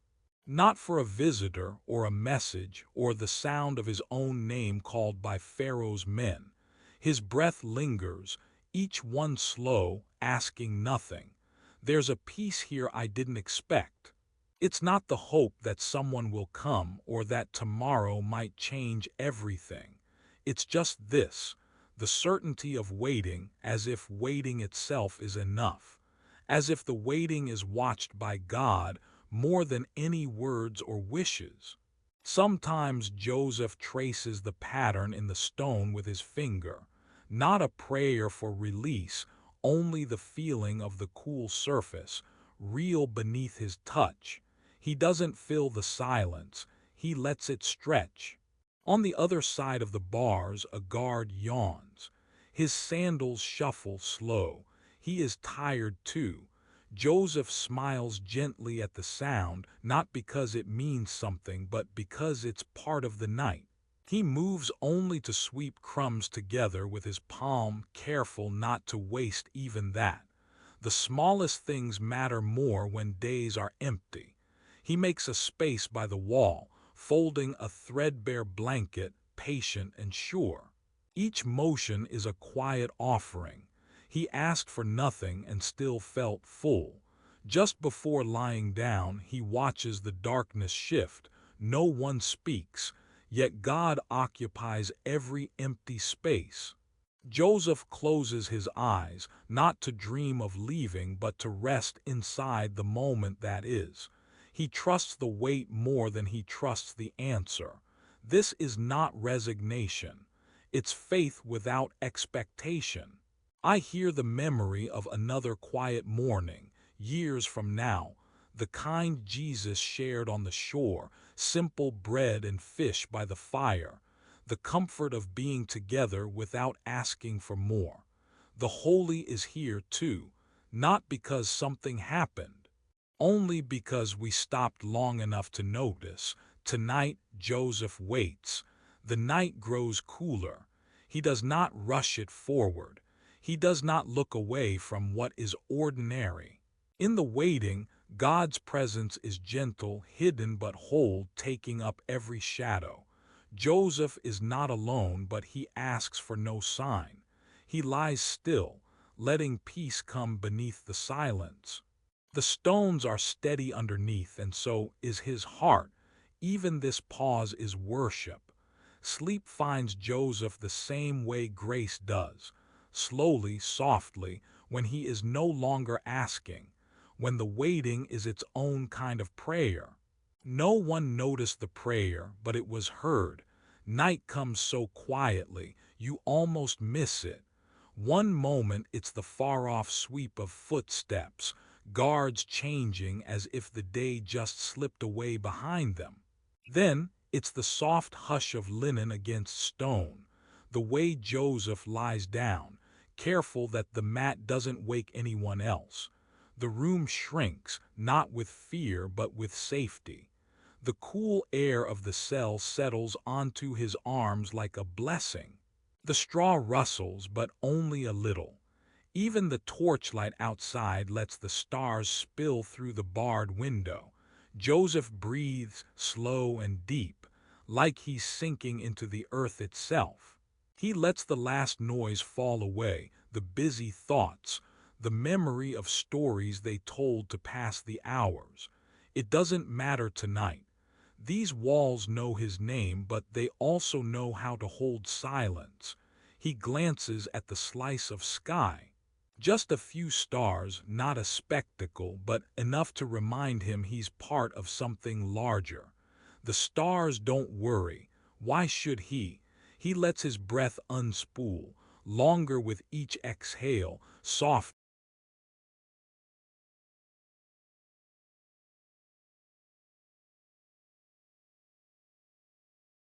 Not for a visitor or a message or the sound of his own name called by Pharaoh's men. His breath lingers, each one slow, asking nothing. There's a peace here I didn't expect. It's not the hope that someone will come or that tomorrow might change everything. It's just this, the certainty of waiting, as if waiting itself is enough. As if the waiting is watched by God more than any words or wishes. Sometimes Joseph traces the pattern in the stone with his finger, not a prayer for release, only the feeling of the cool surface, real beneath his touch. He doesn't fill the silence, he lets it stretch. On the other side of the bars, a guard yawns. His sandals shuffle slow. He is tired too. Joseph smiles gently at the sound, not because it means something, but because it's part of the night. He moves only to sweep crumbs together with his palm, careful not to waste even that. The smallest things matter more when days are empty. He makes a space by the wall, folding a threadbare blanket, patient and sure. Each motion is a quiet offering. He asked for nothing and still felt full. Just before lying down, he watches the darkness shift. No one speaks, yet God occupies every empty space. Joseph closes his eyes, not to dream of leaving, but to rest inside the moment that is. He trusts the wait more than he trusts the answer. This is not resignation. It's faith without expectation. I hear the memory of another quiet morning, years from now, the kind Jesus shared on the shore, simple bread and fish by the fire, the comfort of being together without asking for more. The holy is here too, not because something happened, only because we stopped long enough to notice. Tonight, Joseph waits. The night grows cooler. He does not rush it forward. He does not look away from what is ordinary. In the waiting, God's presence is gentle, hidden but whole, taking up every shadow. Joseph is not alone, but he asks for no sign. He lies still, letting peace come beneath the silence. The stones are steady underneath, and so is his heart. Even this pause is worship. Sleep finds Joseph the same way grace does, slowly, softly, when he is no longer asking, when the waiting is its own kind of prayer. No one noticed the prayer, but it was heard. Night comes so quietly, you almost miss it. One moment it's the far-off sweep of footsteps, guards changing as if the day just slipped away behind them. Then it's the soft hush of linen against stone, the way Joseph lies down, careful that the mat doesn't wake anyone else. The room shrinks, not with fear but with safety. The cool air of the cell settles onto his arms like a blessing. The straw rustles, but only a little. Even the torchlight outside lets the stars spill through the barred window. Joseph breathes slow and deep, like he's sinking into the earth itself. He lets the last noise fall away, the busy thoughts, the memory of stories they told to pass the hours. It doesn't matter tonight. These walls know his name, but they also know how to hold silence. He glances at the slice of sky. Just a few stars, not a spectacle, but enough to remind him he's part of something larger. The stars don't worry. Why should he? He lets his breath unspool, longer with each exhale, soft